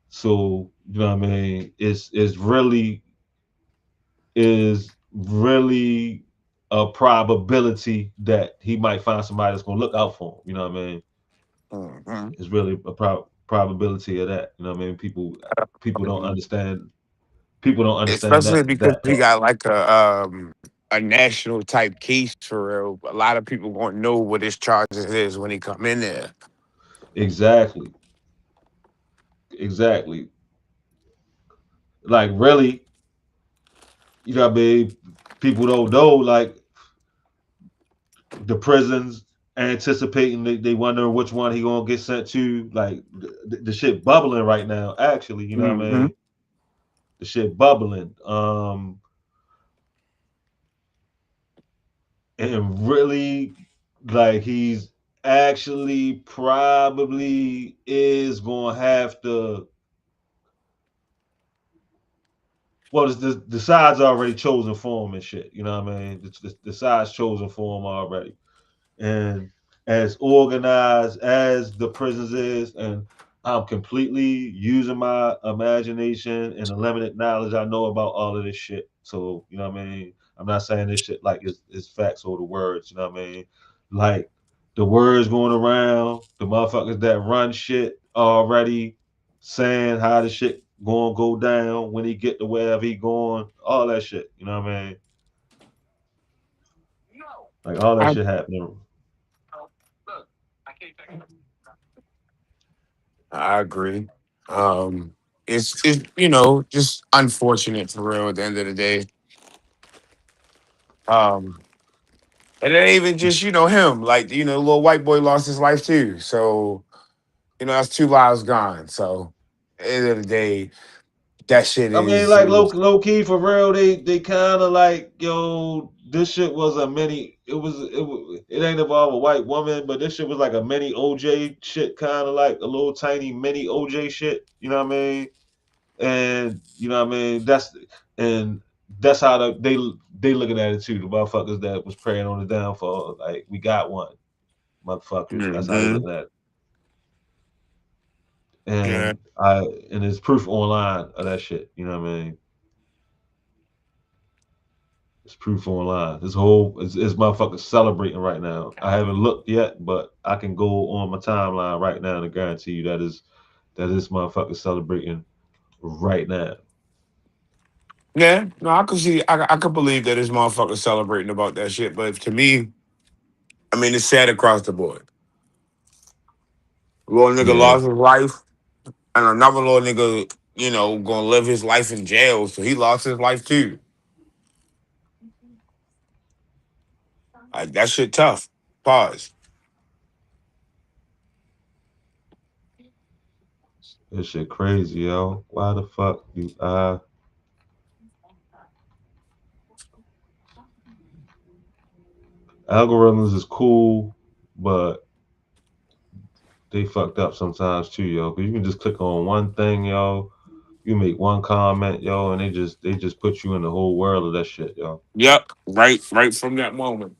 [SPEAKER 1] So you know what I mean? It's really a probability that he might find somebody that's gonna look out for him. You know what I mean?
[SPEAKER 2] Mhm.
[SPEAKER 1] It's really a probability of that. You know what I mean? People don't understand. People don't understand
[SPEAKER 2] Especially because
[SPEAKER 1] that
[SPEAKER 2] he
[SPEAKER 1] part.
[SPEAKER 2] got like a national type case for real. A lot of people won't know what his charges is when he come in there.
[SPEAKER 1] Exactly. Exactly. Like really, you know what I mean? People don't know like the prisons. anticipating they wonder which one he gonna get sent to. Like the shit bubbling right now. Actually, you know what I
[SPEAKER 2] Mm-hmm.
[SPEAKER 1] mean? The shit bubbling. And really, like he's actually probably is gonna have to. Well, the side's already chosen for him and shit. You know what I mean? The side's chosen for him already. And as organized as the prisons is, and I'm completely using my imagination and the limited knowledge I know about all of this shit. So, you know what I mean? I'm not saying this shit like it's facts or the words, you know what I mean? Like the words going around, the motherfuckers that run shit already saying how the shit gonna go down when he get to wherever he going, all that shit, you know what I mean? Like all that
[SPEAKER 2] I,
[SPEAKER 1] shit happening.
[SPEAKER 2] I agree. Um, it's you know just unfortunate for real. At the end of the day, um, and it ain't even just him. Like the little white boy lost his life too. So that's two lives gone. So at the end of the day, that shit
[SPEAKER 1] I mean,
[SPEAKER 2] is
[SPEAKER 1] like low
[SPEAKER 2] is
[SPEAKER 1] low key for real. They kind of like this shit was a mini. It ain't involve a white woman, but this shit was like a mini OJ shit, kind of like a little tiny mini OJ shit. You know what I mean? And you know what I mean. And that's how they looking at it too. The motherfuckers that was praying on the downfall, like we got one, motherfuckers. That's how they
[SPEAKER 2] Mhm.
[SPEAKER 1] looking at it.
[SPEAKER 2] Yeah.
[SPEAKER 1] And there's proof online of that shit. You know what I mean? It's proof online. This whole is motherfuckers celebrating right now. I haven't looked yet, but I can go on my timeline right now and guarantee you that is motherfuckers celebrating right now.
[SPEAKER 2] Yeah, no, I could see, I could believe that this motherfucker celebrating about that shit. But to me, I mean, it's sad across the board. Little nigga
[SPEAKER 1] Yeah,
[SPEAKER 2] lost his life, and another little nigga, gonna live his life in jail. So he lost his life too. Like that shit tough. Pause.
[SPEAKER 1] this shit crazy, yo. Why the fuck do algorithms is cool, but they fucked up sometimes too, yo. Cause you can just click on one thing, yo. You make one comment, yo, and they just put you in the whole world of that shit, yo.
[SPEAKER 2] Yep, right from that moment.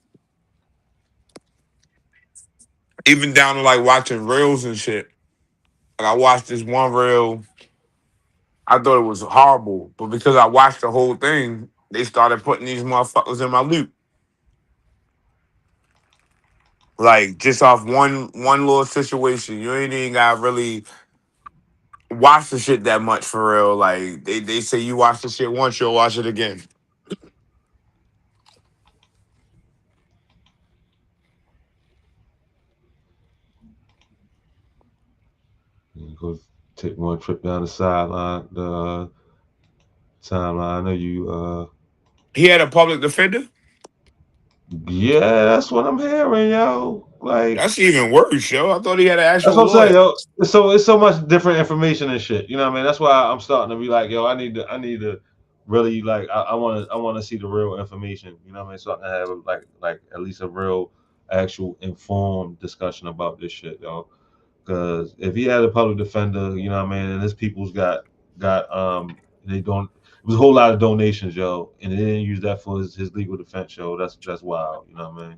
[SPEAKER 2] Even down to like watching reels and shit. Like I watched this one reel, I thought it was horrible, but because I watched the whole thing, they started putting these motherfuckers in my loop. Like just off one little situation, you ain't even got really watch the shit that much for real. Like they say you watch the shit once, you'll watch it again.
[SPEAKER 1] You go take one trip down the sideline, the timeline. I know you.
[SPEAKER 2] He had a public defender.
[SPEAKER 1] Yeah, that's what I'm hearing, yo. Like
[SPEAKER 2] That's even worse, yo. I thought he had an
[SPEAKER 1] that's
[SPEAKER 2] actual
[SPEAKER 1] what I'm saying,
[SPEAKER 2] lawyer.
[SPEAKER 1] yo. It's so much different information and shit. You know what I mean? That's why I'm starting to be like, yo, I need to really like I wanna see the real information. You know what I mean? So I can have like at least a real actual informed discussion about this shit, yo. Because if he had a public defender, you know what I mean, and his people's got they don't. It was a whole lot of donations, yo, and they didn't use that for his legal defense, yo. That's wild. You know what I mean?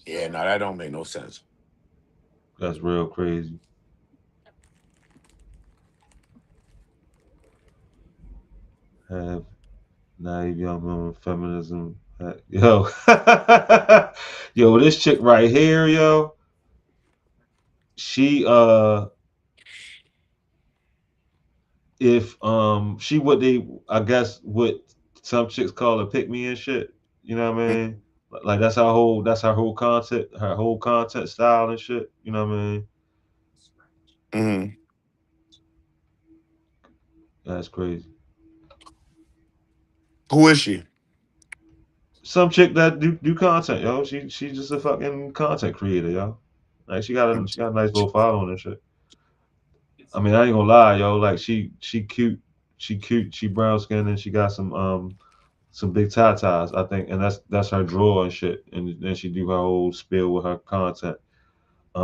[SPEAKER 2] Yeah, no, that don't make no sense.
[SPEAKER 1] That's real crazy. Have naive young women feminism. Yo, yo, this chick right here, yo. She if she what they I guess what some chicks call a pick me and shit. You know what I mean? Like that's her whole content style and shit. You know what I mean?
[SPEAKER 2] Mm-hmm.
[SPEAKER 1] That's crazy.
[SPEAKER 2] Who is she?
[SPEAKER 1] some chick that do content, yo. She's just a fucking content creator, yo. Like she got a nice little following and shit. I mean, I ain't gonna lie, yo. Like she cute, she brown skinned, and she got some big tatas, I think, and that's her draw and shit. And then she do her whole spiel with her content.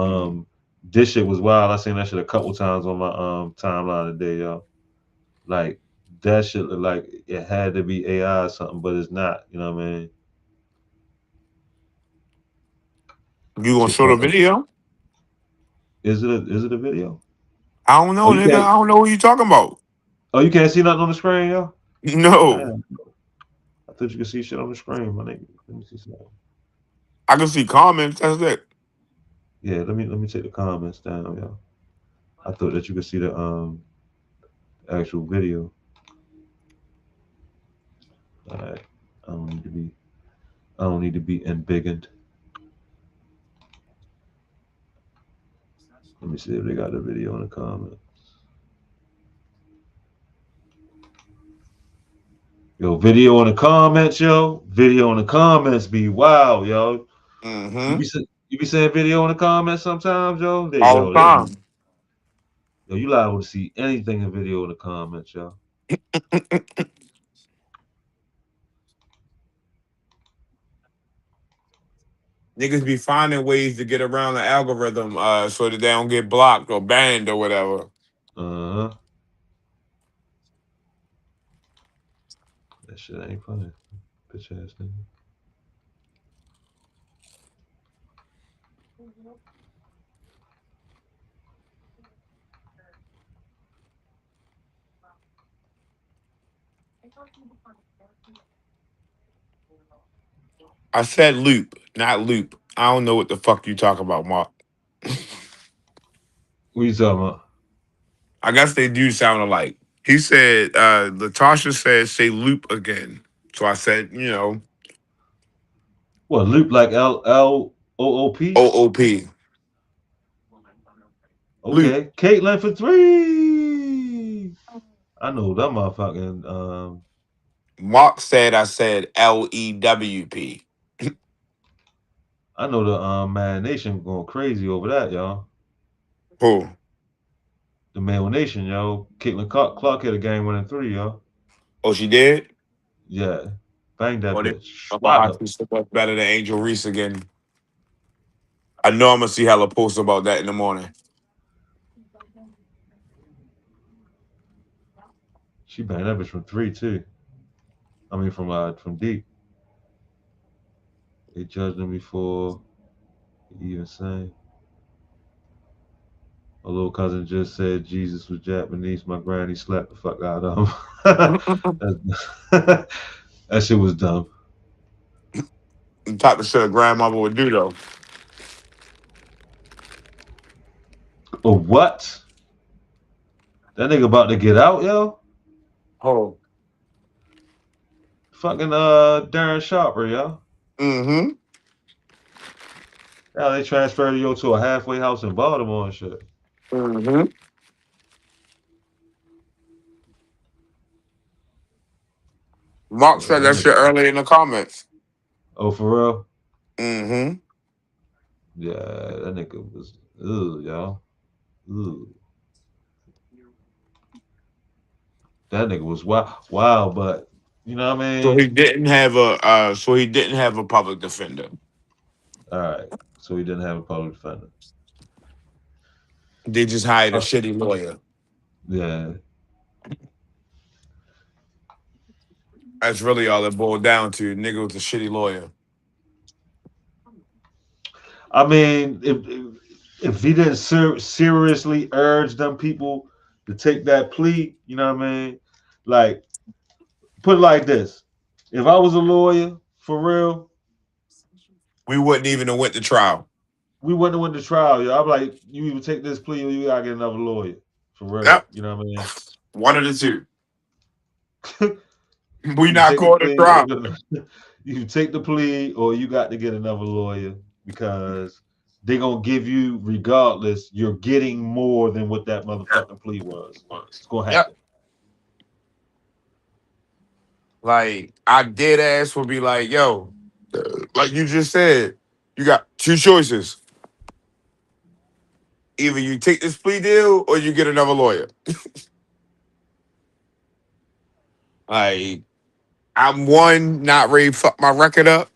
[SPEAKER 2] Mm.
[SPEAKER 1] Um, this shit was wild. I seen that shit a couple times on my timeline today, yo. Like that shit look like it had to be AI or something, but it's not. You know what I mean?
[SPEAKER 2] You gonna
[SPEAKER 1] Chick
[SPEAKER 2] show the
[SPEAKER 1] called,
[SPEAKER 2] video?
[SPEAKER 1] is it a video?
[SPEAKER 2] I don't
[SPEAKER 1] Oh,
[SPEAKER 2] know,
[SPEAKER 1] you
[SPEAKER 2] nigga.
[SPEAKER 1] can't.
[SPEAKER 2] I don't know what you talking about.
[SPEAKER 1] Oh, you can't see nothing on the screen, yo.
[SPEAKER 2] No,
[SPEAKER 1] Damn, I thought you could see shit on the screen, my nigga. Let me see something.
[SPEAKER 2] I can see comments. That's it.
[SPEAKER 1] Yeah, let me take the comments down, yo. I thought that you could see the actual video. All right, I don't need to be. I don't need to be embiggened. Let me see if they got the video in the comments. Yo, video in the comments, yo. Video in the comments be wild, yo. You
[SPEAKER 2] Mm-hmm.
[SPEAKER 1] be you be saying video in the comments sometimes, yo.
[SPEAKER 2] All the
[SPEAKER 1] They be
[SPEAKER 2] time.
[SPEAKER 1] yo. You liable to see anything in video in the comments, yo.
[SPEAKER 2] Niggas be finding ways to get around the algorithm, so that they don't get blocked or banned or whatever.
[SPEAKER 1] Uh huh. That shit ain't funny, bitch ass nigga.
[SPEAKER 2] I said loop, not loop. I don't know what the fuck you talking about, Mark.
[SPEAKER 1] What you talking about?
[SPEAKER 2] I guess they do sound alike. He said, Latasha said, say loop again. So I said,
[SPEAKER 1] What loop like LOOP?
[SPEAKER 2] OOP. Loop.
[SPEAKER 1] Okay, Caitlin for three. I know that motherfucking
[SPEAKER 2] Mark said, I said LEWP.
[SPEAKER 1] I know the Man Nation going crazy over that, y'all.
[SPEAKER 2] Who?
[SPEAKER 1] The Male Nation, yo. Caitlin Clark hit a game winning three, yo.
[SPEAKER 2] Oh, she did?
[SPEAKER 1] Yeah, bang that
[SPEAKER 2] Oh, they
[SPEAKER 1] bitch.
[SPEAKER 2] about how
[SPEAKER 1] Swat.
[SPEAKER 2] she's so much better than Angel Reese again. I know I'm gonna see hella posts about that in the morning.
[SPEAKER 1] She banged that bitch from three too. I mean from deep. They judged him before he even sang. My little cousin just said Jesus was Japanese. My granny slapped the fuck out of him. that, that shit was dumb.
[SPEAKER 2] The type of shit a grandmother would do though.
[SPEAKER 1] Oh what? That nigga about to get out, yo?
[SPEAKER 2] Oh.
[SPEAKER 1] Fucking Darren Sharper, yo.
[SPEAKER 2] Mm-hmm.
[SPEAKER 1] Now they transferred yo to a halfway house in Baltimore and shit.
[SPEAKER 2] Mm-hmm. Mark
[SPEAKER 1] Yeah,
[SPEAKER 2] said
[SPEAKER 1] that
[SPEAKER 2] that shit
[SPEAKER 1] nigga.
[SPEAKER 2] earlier in the comments.
[SPEAKER 1] Oh, for real?
[SPEAKER 2] Mm-hmm.
[SPEAKER 1] Yeah, that nigga was ugh, y'all. Ugh. That nigga was wild, but you know what I
[SPEAKER 2] So
[SPEAKER 1] mean?
[SPEAKER 2] he didn't have a public defender.
[SPEAKER 1] All right. So he didn't have a public defender.
[SPEAKER 2] They just hired a
[SPEAKER 1] Uh,
[SPEAKER 2] shitty lawyer.
[SPEAKER 1] yeah.
[SPEAKER 2] That's really all it boiled down to. Nigga was a shitty lawyer.
[SPEAKER 1] I mean, if he didn't seriously urge them people to take that plea, you know what I mean? Like, put it like this: if I was a lawyer for real,
[SPEAKER 2] We wouldn't even have went to trial.
[SPEAKER 1] we wouldn't have went to trial. Yo, I'm like, you either take this plea or you gotta get another lawyer for real.
[SPEAKER 2] Yep.
[SPEAKER 1] You know what I mean?
[SPEAKER 2] One of the two. We
[SPEAKER 1] You
[SPEAKER 2] not
[SPEAKER 1] take the
[SPEAKER 2] going to
[SPEAKER 1] plea, or
[SPEAKER 2] trial.
[SPEAKER 1] you take the plea, or you got to get another lawyer because they're gonna give you regardless. You're getting more than what that motherfucking plea was. It's gonna
[SPEAKER 2] Yep.
[SPEAKER 1] happen.
[SPEAKER 2] Like I dead ass would be like, yo, like you just said, you got two choices. Either you take this plea deal or you get another lawyer. Like I'm one, not ready to fuck my record up.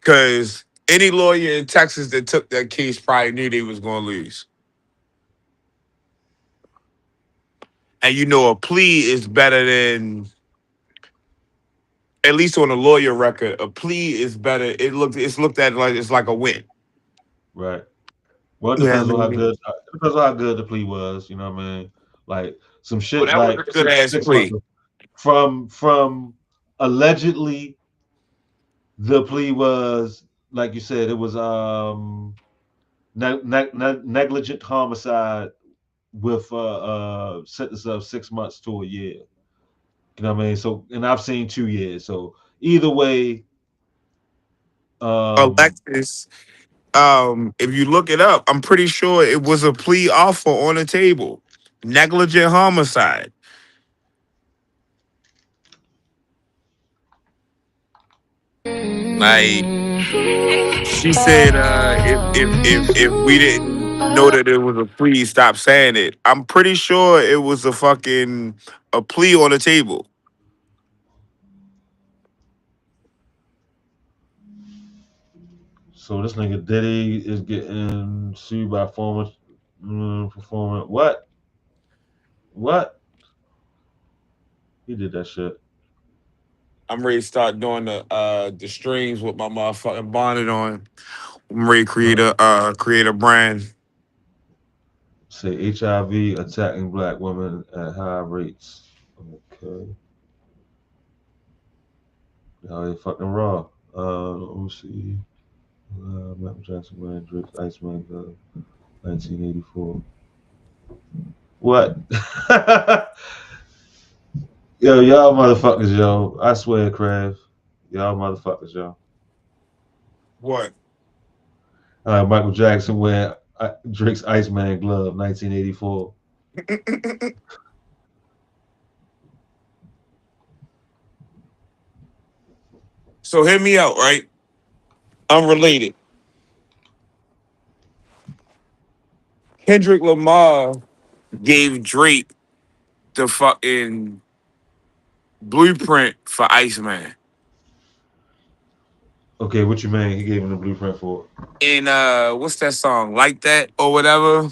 [SPEAKER 2] Cause any lawyer in Texas that took that case probably knew they was gonna lose. And you know a plea is better than, at least on a lawyer record, a plea is better. It's looked at like it's like a win.
[SPEAKER 1] Right. Well, it
[SPEAKER 2] Yeah, I
[SPEAKER 1] depends on how
[SPEAKER 2] mean,
[SPEAKER 1] good. It depends on how good the plea was. You know what I mean? Like some
[SPEAKER 2] oh,
[SPEAKER 1] shit
[SPEAKER 2] that was
[SPEAKER 1] like
[SPEAKER 2] a good ass
[SPEAKER 1] 6 months
[SPEAKER 2] plea.
[SPEAKER 1] ago. From allegedly the plea was like you said it was negligent homicide with sentence of 6 months to a year. You know what I mean? So and I've seen 2 years. So either way, um,
[SPEAKER 2] Alexis, if you look it up, I'm pretty sure it was a plea offer on the table. Negligent homicide. Like she said, if we didn't know that it was a plea, stop saying it. I'm pretty sure it was a plea on the table.
[SPEAKER 1] so this nigga Diddy is getting sued by former performer. What? What? He did that shit.
[SPEAKER 2] I'm ready to start doing the streams with my motherfucking bonnet on. I'm ready to
[SPEAKER 1] Uh,
[SPEAKER 2] create a brand.
[SPEAKER 1] say HIV attacking black women at high rates. Okay. Y'all ain't fucking raw. Let me see. Michael Jackson wearing Drake's Iceman glove, 1984. What? Yo, y'all motherfuckers, yo. I swear, Krav. Y'all motherfuckers, yo.
[SPEAKER 2] What?
[SPEAKER 1] Michael Jackson wearing Drake's Iceman glove, 1984.
[SPEAKER 2] So hear me out, right? Unrelated. Kendrick Lamar gave Drake the fucking blueprint for Iceman.
[SPEAKER 1] Okay, what you mean? He gave him the blueprint for it.
[SPEAKER 2] In what's that song? Like That or whatever.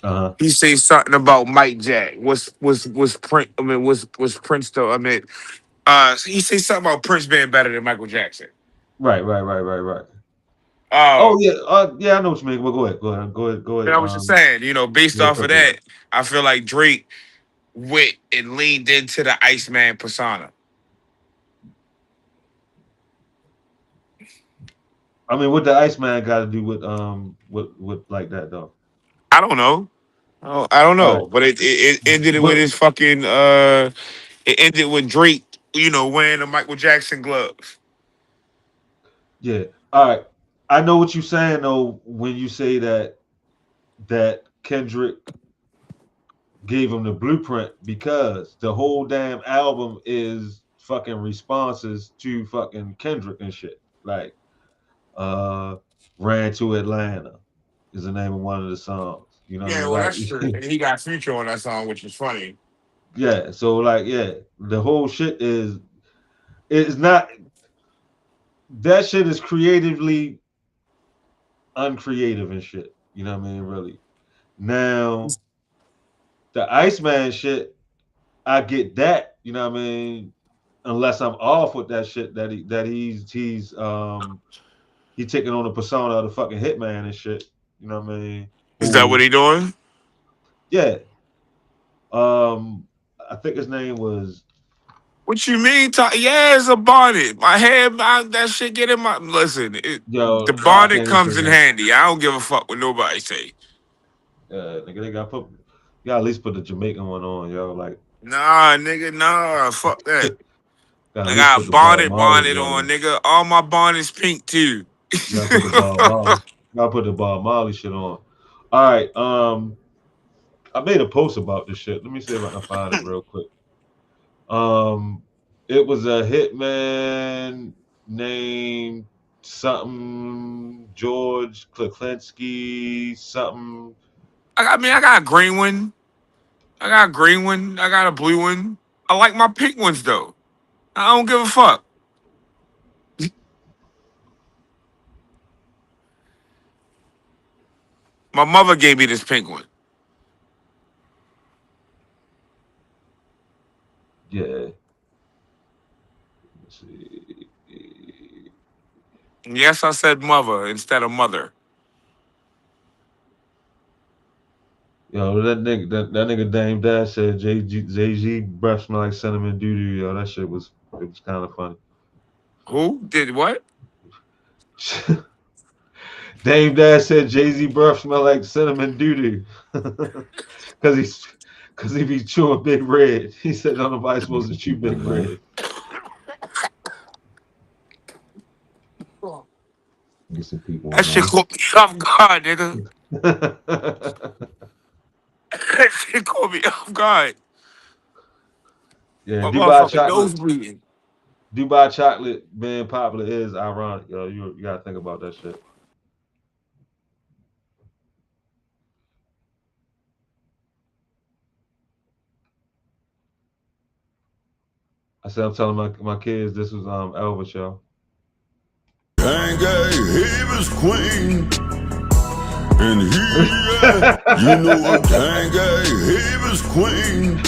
[SPEAKER 1] Uh huh.
[SPEAKER 2] He say something about Mike Jack. Was Prince I mean was Prince though? I mean he say something about Prince being better than Michael Jackson.
[SPEAKER 1] Right. Oh
[SPEAKER 2] Um
[SPEAKER 1] yeah, yeah, I know what you mean. Well, go
[SPEAKER 2] and
[SPEAKER 1] ahead.
[SPEAKER 2] I was just saying, based
[SPEAKER 1] Yeah,
[SPEAKER 2] off
[SPEAKER 1] talk
[SPEAKER 2] of
[SPEAKER 1] to it.
[SPEAKER 2] that, I feel like Drake went and leaned into the Iceman persona.
[SPEAKER 1] I mean, what the Iceman got to do with like that though?
[SPEAKER 2] I don't know. I don't
[SPEAKER 1] All right,
[SPEAKER 2] know. But it ended it with
[SPEAKER 1] what?
[SPEAKER 2] his fucking it ended with Drake, wearing a Michael Jackson glove.
[SPEAKER 1] Yeah, all right. I know what you're saying though when you say that Kendrick gave him the blueprint because the whole damn album is fucking responses to fucking Kendrick and shit. Like, uh, ran to Atlanta is the name of one of the songs. You know what I
[SPEAKER 2] Yeah,
[SPEAKER 1] mean?
[SPEAKER 2] well that's true.
[SPEAKER 1] Like,
[SPEAKER 2] And he got Future on that song, which is funny.
[SPEAKER 1] yeah. So like, yeah, the whole shit is it's not that shit is creatively uncreative and shit. You know what I mean? Really. Now the Iceman shit, I get that. You know what I mean? Unless I'm off with that shit he's taking on the persona of the fucking hitman and shit. You know what I mean?
[SPEAKER 2] Is that what
[SPEAKER 1] Who?
[SPEAKER 2] he doing?
[SPEAKER 1] Yeah. Um, I think his name was
[SPEAKER 2] What you mean? Yeah, it's a bonnet. My hair, that shit get in my. Listen, the
[SPEAKER 1] I
[SPEAKER 2] bonnet
[SPEAKER 1] can't even say
[SPEAKER 2] comes in
[SPEAKER 1] his
[SPEAKER 2] handy. I don't give a fuck what nobody say.
[SPEAKER 1] nigga. You got at least put the Jamaican one on, yo. Like,
[SPEAKER 2] Nah, nigga, nah, fuck that.
[SPEAKER 1] got at
[SPEAKER 2] I
[SPEAKER 1] least
[SPEAKER 2] got
[SPEAKER 1] put
[SPEAKER 2] a
[SPEAKER 1] the Bob Marley
[SPEAKER 2] bonnet on,
[SPEAKER 1] joint.
[SPEAKER 2] nigga. All my bonnets pink too.
[SPEAKER 1] You gotta put the Bob Marley. You gotta put the Bob Marley shit on. All right. I made a post about this shit. Let me see if I can find it real quick. Um, it was a hitman named something George Kliklinski something.
[SPEAKER 2] I got a green one. I got a green one. I got a blue one. I like my pink ones though. I don't give a fuck. My mother gave me this pink one.
[SPEAKER 1] Yeah. Let's see.
[SPEAKER 2] Yes, I said mother instead of mother.
[SPEAKER 1] Yo, that nigga Dame Dash said Jay Z breath smell like cinnamon doo doo. Yo, that shit was it was kind of funny.
[SPEAKER 2] Who did what?
[SPEAKER 1] Dame Dash said Jay Z breath smell like cinnamon doo doo, cause he's cause he be chewing Big Red. He said no nobody's supposed to chew Big Red. Get some people
[SPEAKER 2] That
[SPEAKER 1] in
[SPEAKER 2] shit
[SPEAKER 1] on
[SPEAKER 2] caught me off guard, nigga.
[SPEAKER 1] it.
[SPEAKER 2] That shit caught me off guard.
[SPEAKER 1] Yeah,
[SPEAKER 2] My
[SPEAKER 1] Dubai
[SPEAKER 2] motherfucking nose
[SPEAKER 1] chocolate.
[SPEAKER 2] bleeding.
[SPEAKER 1] Dubai chocolate being popular is ironic, yo. You gotta think about that shit. I said I'm telling my kids this was Elvis, yo.
[SPEAKER 3] Tanga, he was queen. And he, you know, Tanga, he was queen.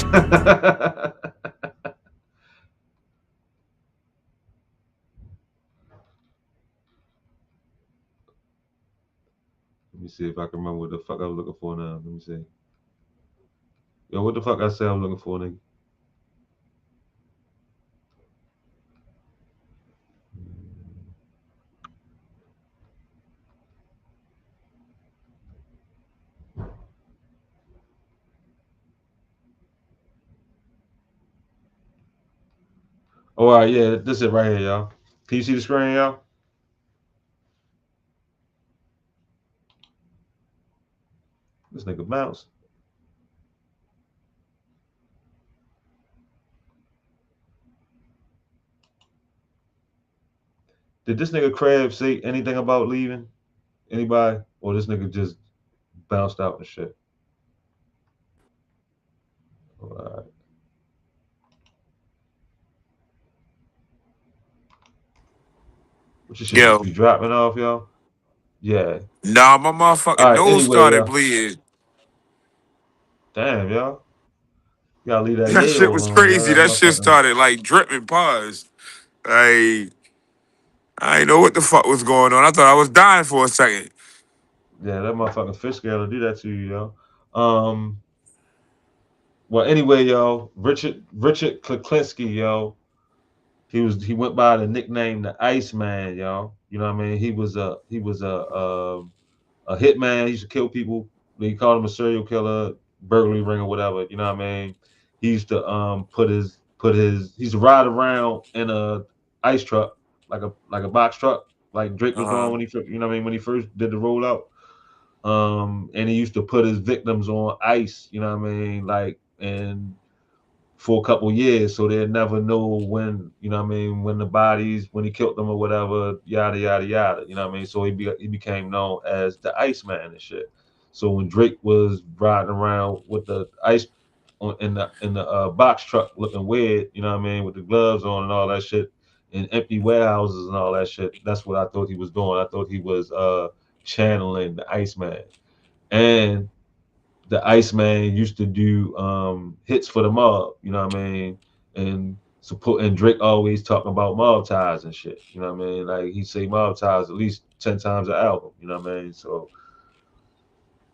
[SPEAKER 1] Let me see if I can remember what the fuck I was looking for now. Let me see. Yo, what the fuck I say I'm looking for, nigga? Oh, all right, yeah, this is it right here, y'all. Can you see the screen, y'all? This nigga bounce. Did this nigga Crab say anything about leaving? Anybody? Or this nigga just bounced out and shit? All right. What your shit just
[SPEAKER 2] Yo,
[SPEAKER 1] be dropping off, y'all? Yeah.
[SPEAKER 2] nah, my
[SPEAKER 1] All
[SPEAKER 2] motherfucking
[SPEAKER 1] right,
[SPEAKER 2] nose
[SPEAKER 1] anyway,
[SPEAKER 2] started
[SPEAKER 1] y'all.
[SPEAKER 2] bleeding.
[SPEAKER 1] Damn, y'all. You gotta leave that
[SPEAKER 2] That
[SPEAKER 1] Yale
[SPEAKER 2] shit was
[SPEAKER 1] alone, y'all.
[SPEAKER 2] crazy.
[SPEAKER 1] That
[SPEAKER 2] That shit
[SPEAKER 1] motherfucking
[SPEAKER 2] started like dripping pause. Like, I didn't know what the fuck was going on. I thought I was dying for a second.
[SPEAKER 1] yeah, that motherfucking fish scale will do that to you, yo. Um, well, anyway, yo, Richard Kliklinski, yo, he went by the nickname the Iceman, yo. You know what I mean? He was a hitman. He used to kill people. They called him a serial killer, burglary ring or whatever. You know what I mean? He used to he used to ride around in a ice truck, like a box truck, like Drake was doing
[SPEAKER 2] Uh,
[SPEAKER 1] when you know what I mean, when he first did the rollout. And he used to put his victims on ice, you know what I mean, like and for a couple years, so they'd never know when, you know what I mean, when the bodies, when he killed them or whatever, yada yada yada, you know what I mean. So he became known as the Iceman and shit. So when Drake was riding around with the ice in the box truck looking weird, you know what I mean, with the gloves on and all that shit, in empty warehouses and all that shit, that's what I thought he was doing. I thought he was channeling the Iceman. And the Iceman used to do hits for the mob, you know what I mean? And support and Drake always talking about mob ties and shit. You know what I mean? Like he say mob ties at least 10 times an album, you know what I mean? So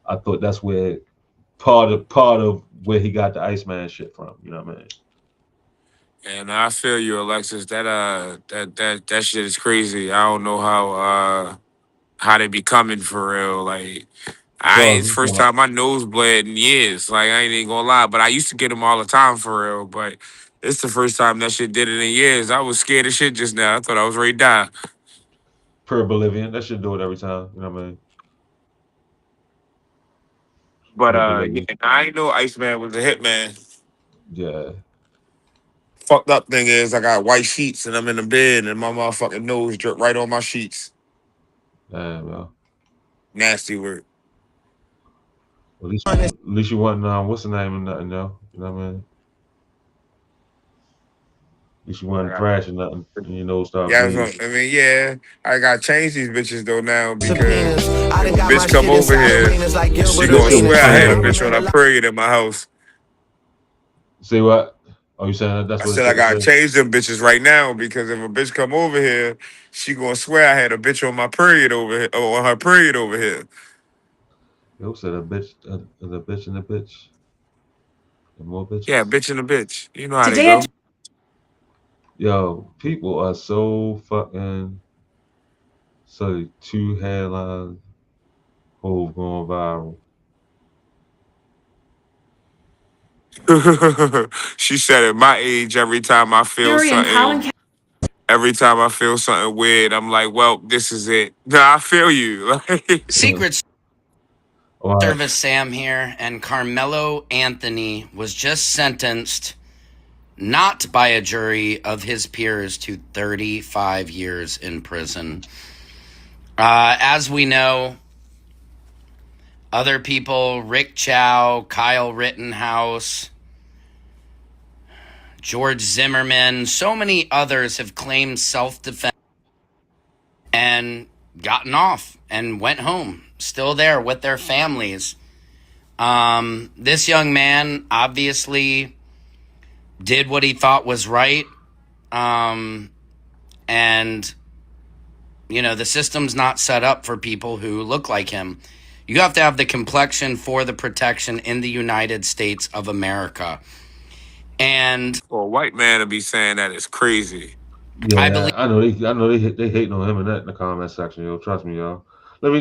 [SPEAKER 1] I thought that's where part of where he got the Iceman shit from, you know what I mean?
[SPEAKER 2] and I feel you, Alexis. That shit is crazy. I don't know how they be coming for real. Like, it's
[SPEAKER 1] Charles,
[SPEAKER 2] first time my nose bled in years. Like, I ain't even gonna lie, but I used to get them all the time for real. But it's the first time that shit did it in years. I was scared of shit just now. I thought I was ready to die.
[SPEAKER 1] per Bolivian, that should do it every time, you know what I mean?
[SPEAKER 2] But
[SPEAKER 1] Per
[SPEAKER 2] yeah,
[SPEAKER 1] Bolivian.
[SPEAKER 2] I ain't know Iceman was a hitman.
[SPEAKER 1] Yeah.
[SPEAKER 2] fucked up thing is I got white sheets and I'm in the bed and my motherfucking nose drip right on my sheets.
[SPEAKER 1] Damn, yo.
[SPEAKER 2] Nasty word.
[SPEAKER 1] At least you wasn't what's the name of nothing, yo. You know what I mean? At least you
[SPEAKER 2] I
[SPEAKER 1] wasn't
[SPEAKER 2] got,
[SPEAKER 1] thrashing nothing, and your nose started
[SPEAKER 2] yeah,
[SPEAKER 1] bleeding.
[SPEAKER 2] I mean, yeah, I got to change these bitches though now because
[SPEAKER 4] Depends. I
[SPEAKER 2] if
[SPEAKER 4] done
[SPEAKER 2] a
[SPEAKER 4] got my
[SPEAKER 2] bitch come
[SPEAKER 4] shit
[SPEAKER 2] over
[SPEAKER 4] inside
[SPEAKER 2] here,
[SPEAKER 4] arenas like
[SPEAKER 2] she
[SPEAKER 4] Gilbert
[SPEAKER 2] gonna
[SPEAKER 1] Bitch,
[SPEAKER 4] Arenas.
[SPEAKER 2] swear I
[SPEAKER 1] come
[SPEAKER 2] had a
[SPEAKER 1] here.
[SPEAKER 4] I'm
[SPEAKER 2] bitch
[SPEAKER 4] in
[SPEAKER 2] on
[SPEAKER 4] the
[SPEAKER 2] her period in my house.
[SPEAKER 1] Say what? Oh, you saying that's
[SPEAKER 2] I
[SPEAKER 1] what
[SPEAKER 2] said I
[SPEAKER 1] it
[SPEAKER 2] gotta
[SPEAKER 1] said?
[SPEAKER 2] change them bitches right now because if a bitch come over here, she gonna swear I had a bitch on my period over here or on her period over here.
[SPEAKER 1] Yo said a bitch and a bitch and more
[SPEAKER 2] Yeah,
[SPEAKER 1] bitches.
[SPEAKER 2] bitch and a bitch. You know how they go.
[SPEAKER 1] Yo, people are so fucking silly. Two headlines, Hove going viral.
[SPEAKER 2] She said at my age, every time I feel something weird, I'm like, well, this is it. Nah, I feel you.
[SPEAKER 4] Secret
[SPEAKER 1] All right.
[SPEAKER 4] Service Sam here, and Karmelo Anthony was just sentenced not by a jury of his peers to 35 years in prison. As we know, other people, Rick Chow, Kyle Rittenhouse, George Zimmerman, so many others have claimed self defense and gotten off and went home, still there with their families. This young man obviously did what he thought was right. Um, and, the system's not set up for people who look like him. You have to have the complexion for the protection in the United States of America. And
[SPEAKER 2] For a white man to be saying that is crazy.
[SPEAKER 4] I
[SPEAKER 1] Yeah,
[SPEAKER 4] believe
[SPEAKER 1] I know they hating on him in that in the comment section, yo. Trust me, y'all. Let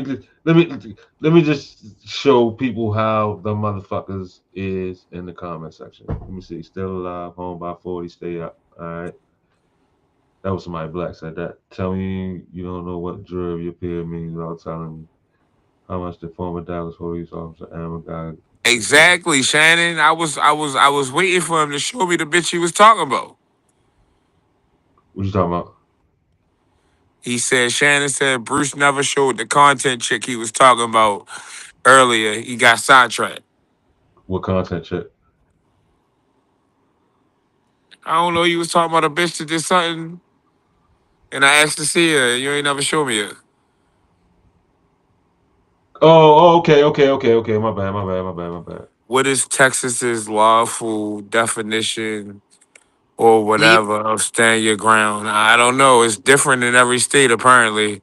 [SPEAKER 1] me just show people how the motherfuckers is in the comment section. Let me see. Still alive, home by 40, stay up. All right. That was somebody black said that. Tell me you don't know what drug your peer means without telling me how much the former Dallas police officer Amber guy.
[SPEAKER 2] Exactly, Shannon. I was waiting for him to show me the bitch he was talking about.
[SPEAKER 1] What you talking about?
[SPEAKER 2] He said Shannon said Bruce never showed the content chick he was talking about earlier. He got sidetracked.
[SPEAKER 1] What content check?
[SPEAKER 2] I don't know. You was talking about a bitch that did something, and I asked to see her. You ain't never show me her.
[SPEAKER 1] Okay. My bad.
[SPEAKER 2] What is Texas's lawful definition or whatever of stand your ground? I don't know. It's different in every state, apparently.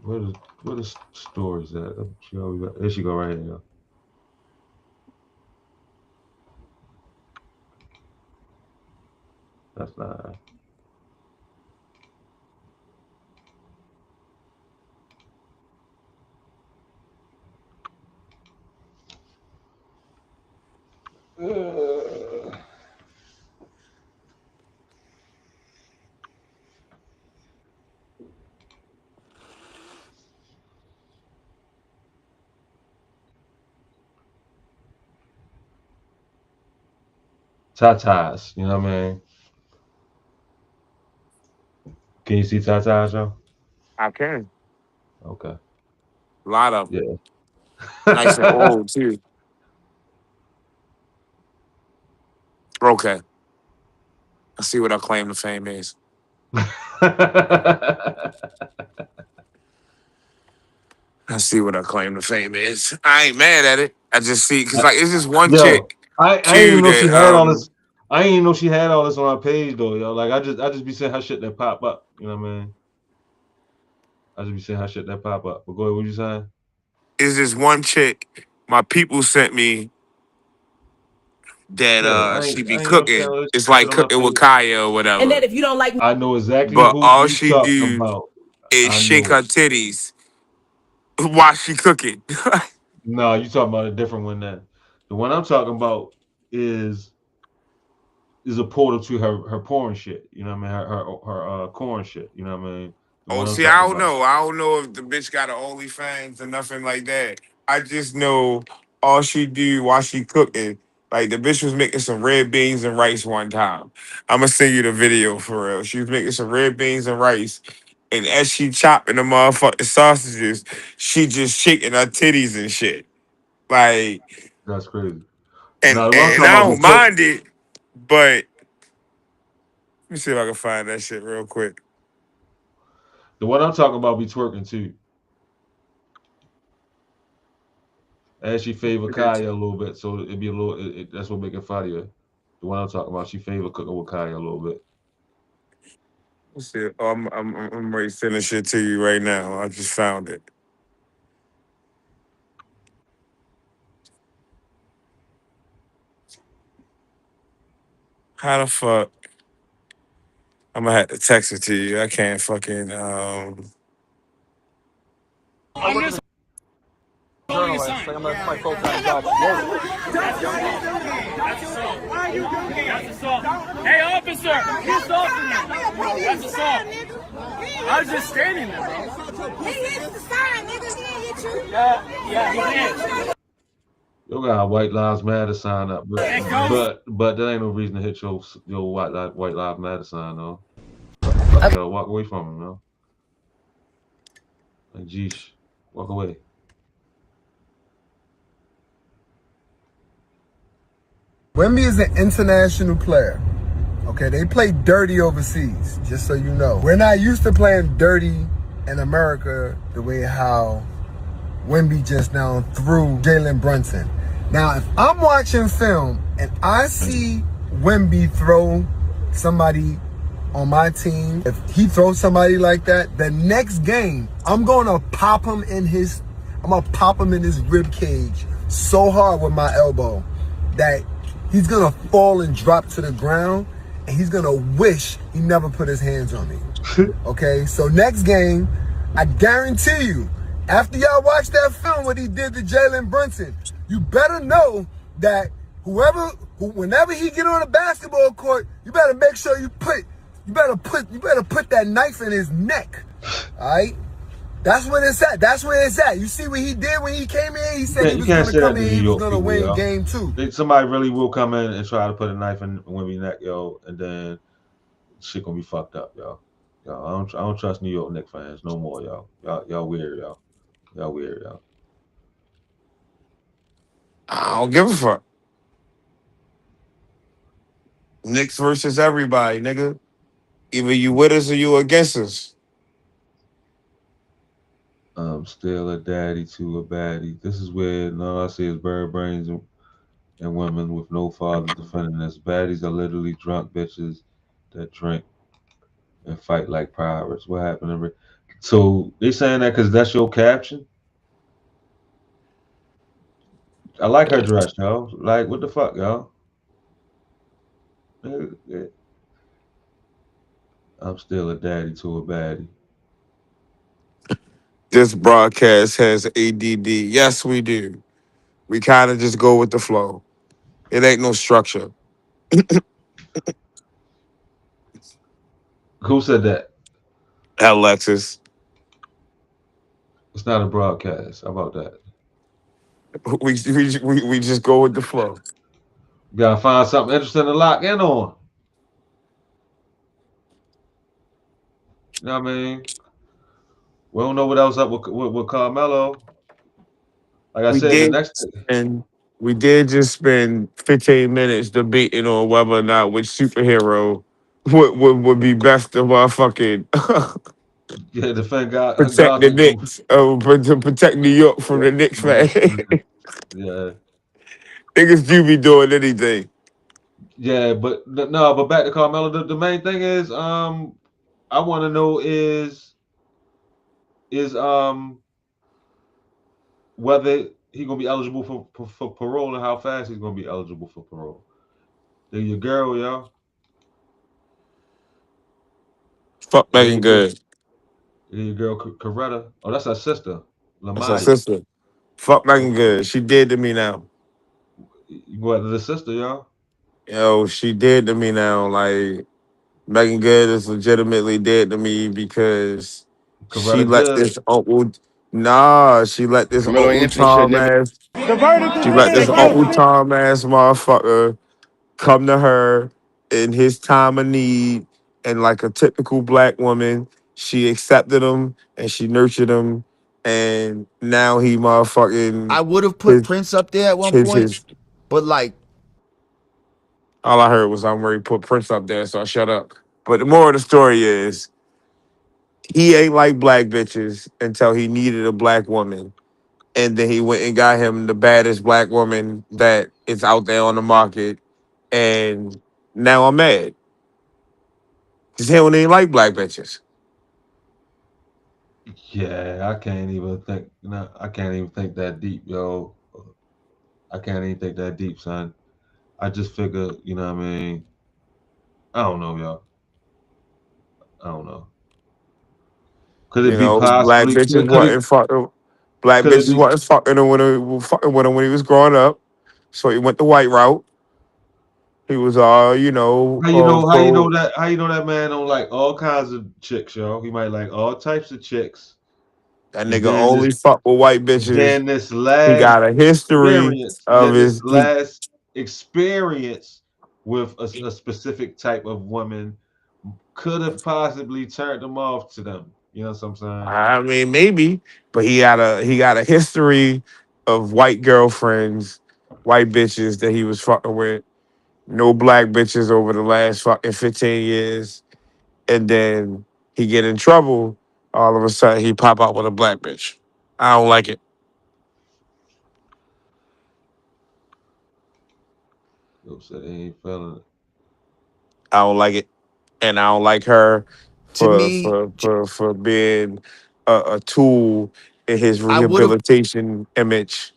[SPEAKER 1] What is what is stories at? There she go right here. Yo. That's not. Tatas. You know what I mean? Can you see tatas, yo?
[SPEAKER 2] I can.
[SPEAKER 1] Okay.
[SPEAKER 2] A lot of them.
[SPEAKER 1] Yeah.
[SPEAKER 2] Nice and old, too. Okay. I see what our claim to fame is. I see what our claim to fame is. I ain't mad at it. I just see, because, like, it's just one
[SPEAKER 1] Yo,
[SPEAKER 2] chick,
[SPEAKER 1] I didn't
[SPEAKER 2] too,
[SPEAKER 1] even know she
[SPEAKER 2] that,
[SPEAKER 1] had all this. I didn't even know she had all this on her page though, yo. Like I just be seeing her shit that pop up. You know what I mean? I just be seeing her shit that pop up. But go ahead, what you saying?
[SPEAKER 2] is this one chick my people sent me that
[SPEAKER 1] Yeah,
[SPEAKER 2] she be
[SPEAKER 1] I ain't know she had
[SPEAKER 2] cooking.
[SPEAKER 1] all this
[SPEAKER 2] It's
[SPEAKER 1] shit
[SPEAKER 2] like
[SPEAKER 1] on her
[SPEAKER 2] cooking with
[SPEAKER 1] page.
[SPEAKER 2] Kaya or whatever.
[SPEAKER 1] I know exactly
[SPEAKER 2] But
[SPEAKER 1] who
[SPEAKER 2] all
[SPEAKER 1] you
[SPEAKER 2] she
[SPEAKER 1] talking
[SPEAKER 2] do
[SPEAKER 1] about.
[SPEAKER 2] is
[SPEAKER 1] I
[SPEAKER 2] shake
[SPEAKER 1] know.
[SPEAKER 2] her titties while she cooking.
[SPEAKER 1] No, you talking about a different one then. The one I'm talking about is is a portal to her porn shit. You know what I mean? Her corn shit. You know what I mean? The
[SPEAKER 2] Oh,
[SPEAKER 1] one I'm
[SPEAKER 2] see, I
[SPEAKER 1] talking
[SPEAKER 2] don't
[SPEAKER 1] about.
[SPEAKER 2] know. I don't know if the bitch got an OnlyFans or nothing like that. I just know all she do while she cooking. Like the bitch was making some red beans and rice one time. I'ma send you the video for real. She was making some red beans and rice. And as she chopping the motherfucking sausages, she just shaking her titties and shit. Like,
[SPEAKER 1] That's crazy.
[SPEAKER 2] and
[SPEAKER 1] Now, what I'm
[SPEAKER 2] and
[SPEAKER 1] talking
[SPEAKER 2] I
[SPEAKER 1] about be
[SPEAKER 2] don't
[SPEAKER 1] twerk.
[SPEAKER 2] mind it, but let me see if I can find that shit real quick.
[SPEAKER 1] The one I'm talking about be twerking too. And she favor Kaya a little bit, so it'd be a little. That's what make it funnier. The one I'm talking about, she favor cooking with Kaya a little bit.
[SPEAKER 2] Let's see. Oh, I'm ready to send this shit to you right now. I just found it. How the fuck? I'm gonna have to text it to you. I can't fucking
[SPEAKER 5] Journalist. Like that's my full-time job. Whoa. That's assault. Why are you doing it? That's assault. Hey, officer! He's assaulting me. That's assault. I was just standing there, bro. He hit the sign, nigga. He didn't hit you. Yeah, he did.
[SPEAKER 1] You got a White Lives Matter sign up, but that ain't no reason to hit your White Lives Matter sign though. Fuck, yo, walk away from him, yo. Like, geesh, walk away.
[SPEAKER 6] Wemby is an international player. Okay, they play dirty overseas, just so you know. We're not used to playing dirty in America the way how Wemby just now threw Jalen Brunson. Now, if I'm watching film and I see Wemby throw somebody on my team, if he throws somebody like that, the next game, I'm gonna pop him in his rib cage so hard with my elbow that he's gonna fall and drop to the ground, and he's gonna wish he never put his hands on me. Okay, so next game, I guarantee you, after y'all watch that film what he did to Jalen Brunson, you better know that whenever he get on the basketball court, you better make sure you put that knife in his neck. All right. That's where it's at. That's where it's at. You see what he did when he came in? He said he was going to come in, he was going to win game 2.
[SPEAKER 1] Somebody really will come in and try to put a knife in Wemby's neck, yo, and then shit gonna be fucked up, yo. Yo, I don't trust New York Knicks fans no more, yo. Y'all weird, yo. Y'all weird, yo.
[SPEAKER 2] I don't give a fuck. Knicks versus everybody, nigga. Either you with us or you against us.
[SPEAKER 1] I'm still a daddy to a baddie. This is where all I see is bird brains and women with no father defending us. Baddies are literally drunk bitches that drink and fight like pirates. What happened? So they saying that because that's your caption? I like her dress, yo. Like, what the fuck, yo? I'm still a daddy to a baddie.
[SPEAKER 2] This broadcast has ADD. Yes, we do. We kind of just go with the flow. It ain't no structure.
[SPEAKER 1] Who said that?
[SPEAKER 2] Alexis.
[SPEAKER 1] It's not a broadcast. How about that?
[SPEAKER 2] We just go with the flow.
[SPEAKER 1] You gotta find something interesting to lock in on. You know what I mean? We don't know what else up with Carmelo. Like I
[SPEAKER 2] We
[SPEAKER 1] said, the
[SPEAKER 2] did
[SPEAKER 1] next
[SPEAKER 2] and we did just spend 15 minutes debating on whether or not which superhero would be best to motherfucking
[SPEAKER 1] yeah, defend God,
[SPEAKER 2] protect
[SPEAKER 1] God
[SPEAKER 2] the
[SPEAKER 1] can go.
[SPEAKER 2] Knicks, to protect New York from the Knicks, man.
[SPEAKER 1] Yeah,
[SPEAKER 2] Niggas do be doing anything.
[SPEAKER 1] yeah, but no, but back to Carmelo. The main thing is, I want to know is whether he gonna be eligible for parole and how fast he's gonna be eligible for parole. Then your girl, yo.
[SPEAKER 2] Fuck
[SPEAKER 1] Then
[SPEAKER 2] Megan
[SPEAKER 1] your girl,
[SPEAKER 2] Good.
[SPEAKER 1] then your girl Coretta. Oh, that's her sister,
[SPEAKER 2] That's her
[SPEAKER 1] Lamaya.
[SPEAKER 2] sister. Fuck Megan
[SPEAKER 1] Okay,
[SPEAKER 2] Good. She did to me now.
[SPEAKER 1] you go after the sister, yo.
[SPEAKER 2] Yo, she did to me now. Like Megan Good is legitimately dead to me because she
[SPEAKER 1] Coretta
[SPEAKER 2] let
[SPEAKER 1] good.
[SPEAKER 2] this uncle. Nah, she let this
[SPEAKER 7] Carmelo
[SPEAKER 2] Uncle
[SPEAKER 7] Anthony should
[SPEAKER 2] Tom
[SPEAKER 7] never.
[SPEAKER 2] ass.
[SPEAKER 5] The verdict
[SPEAKER 2] She
[SPEAKER 5] is
[SPEAKER 2] let this
[SPEAKER 5] in
[SPEAKER 2] Uncle
[SPEAKER 5] guilty.
[SPEAKER 2] Tom ass motherfucker come to her in his time of need, and like a typical black woman, she accepted him and she nurtured him, and now he motherfucking
[SPEAKER 8] I would have put
[SPEAKER 2] his
[SPEAKER 8] Prince up there at one
[SPEAKER 2] his
[SPEAKER 8] point,
[SPEAKER 2] his.
[SPEAKER 8] but like
[SPEAKER 2] All I heard was I'm ready to put Prince up there, so I shut up. But the moral of the story is he ain't like black bitches until he needed a black woman. And then he went and got him the baddest black woman that is out there on the market. And now I'm mad. Because he don't even like black bitches.
[SPEAKER 1] Yeah, I can't even think. No, I can't even think that deep, yo. I can't even think that deep, son. I just figure, you know what I mean? I don't know, y'all. I don't know. Could
[SPEAKER 2] You
[SPEAKER 1] it be
[SPEAKER 2] know, black
[SPEAKER 1] possibly?
[SPEAKER 2] bitches
[SPEAKER 1] Could it?
[SPEAKER 2] wasn't fucking black
[SPEAKER 1] Could it
[SPEAKER 2] bitches
[SPEAKER 1] be?
[SPEAKER 2] wasn't fucking him when he was growing up. So he went the white route. He was
[SPEAKER 1] How you know? How you know
[SPEAKER 2] pro.
[SPEAKER 1] that? How you know that man don't like all kinds of chicks, yo? He might like all types of chicks,
[SPEAKER 2] That
[SPEAKER 1] and
[SPEAKER 2] nigga
[SPEAKER 1] then
[SPEAKER 2] only fuck with white bitches.
[SPEAKER 1] then this
[SPEAKER 2] He
[SPEAKER 1] last
[SPEAKER 2] got a history
[SPEAKER 1] experience,
[SPEAKER 2] of
[SPEAKER 1] then this
[SPEAKER 2] his
[SPEAKER 1] last experience with a specific type of woman could have possibly turned him off to them. You know what I'm saying?
[SPEAKER 2] I mean, maybe, but he got a history of white girlfriends, white bitches that he was fucking with. No black bitches over the last fucking 15 years. And then he get in trouble, all of a sudden he pop out with a black bitch. I don't like it.
[SPEAKER 1] Yo said he ain't feeling it.
[SPEAKER 2] I don't like it. And I don't like her
[SPEAKER 8] to
[SPEAKER 2] for
[SPEAKER 8] me,
[SPEAKER 2] for for for being a tool in his
[SPEAKER 8] I would have
[SPEAKER 2] rehabilitation image.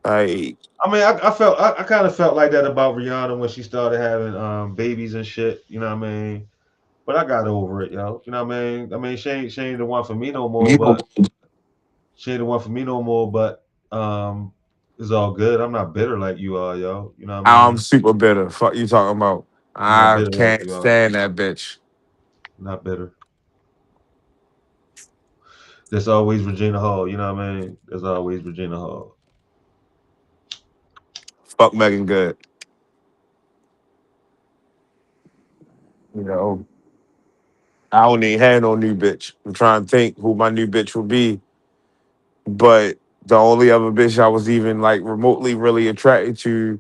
[SPEAKER 2] Like,
[SPEAKER 1] I mean, I kind of felt like that about Rihanna when she started having babies and shit. You know what I mean? But I got over it, yo. You know what I mean? She ain't the one for me no more. But she ain't the one for me no more. But it's all good. I'm not bitter like you are, yo. You know what I
[SPEAKER 2] I'm
[SPEAKER 1] mean?
[SPEAKER 2] super bitter. Fuck you talking about.
[SPEAKER 1] I'm not
[SPEAKER 2] I
[SPEAKER 1] bitter like
[SPEAKER 2] can't
[SPEAKER 1] you are.
[SPEAKER 2] stand that bitch.
[SPEAKER 1] Not bitter. There's always Regina Hall. You know what I mean? There's always Regina Hall.
[SPEAKER 2] Fuck Megan Good. You know, I don't even have no new bitch. I'm trying to think who my new bitch will be. But the only other bitch I was even like remotely really attracted to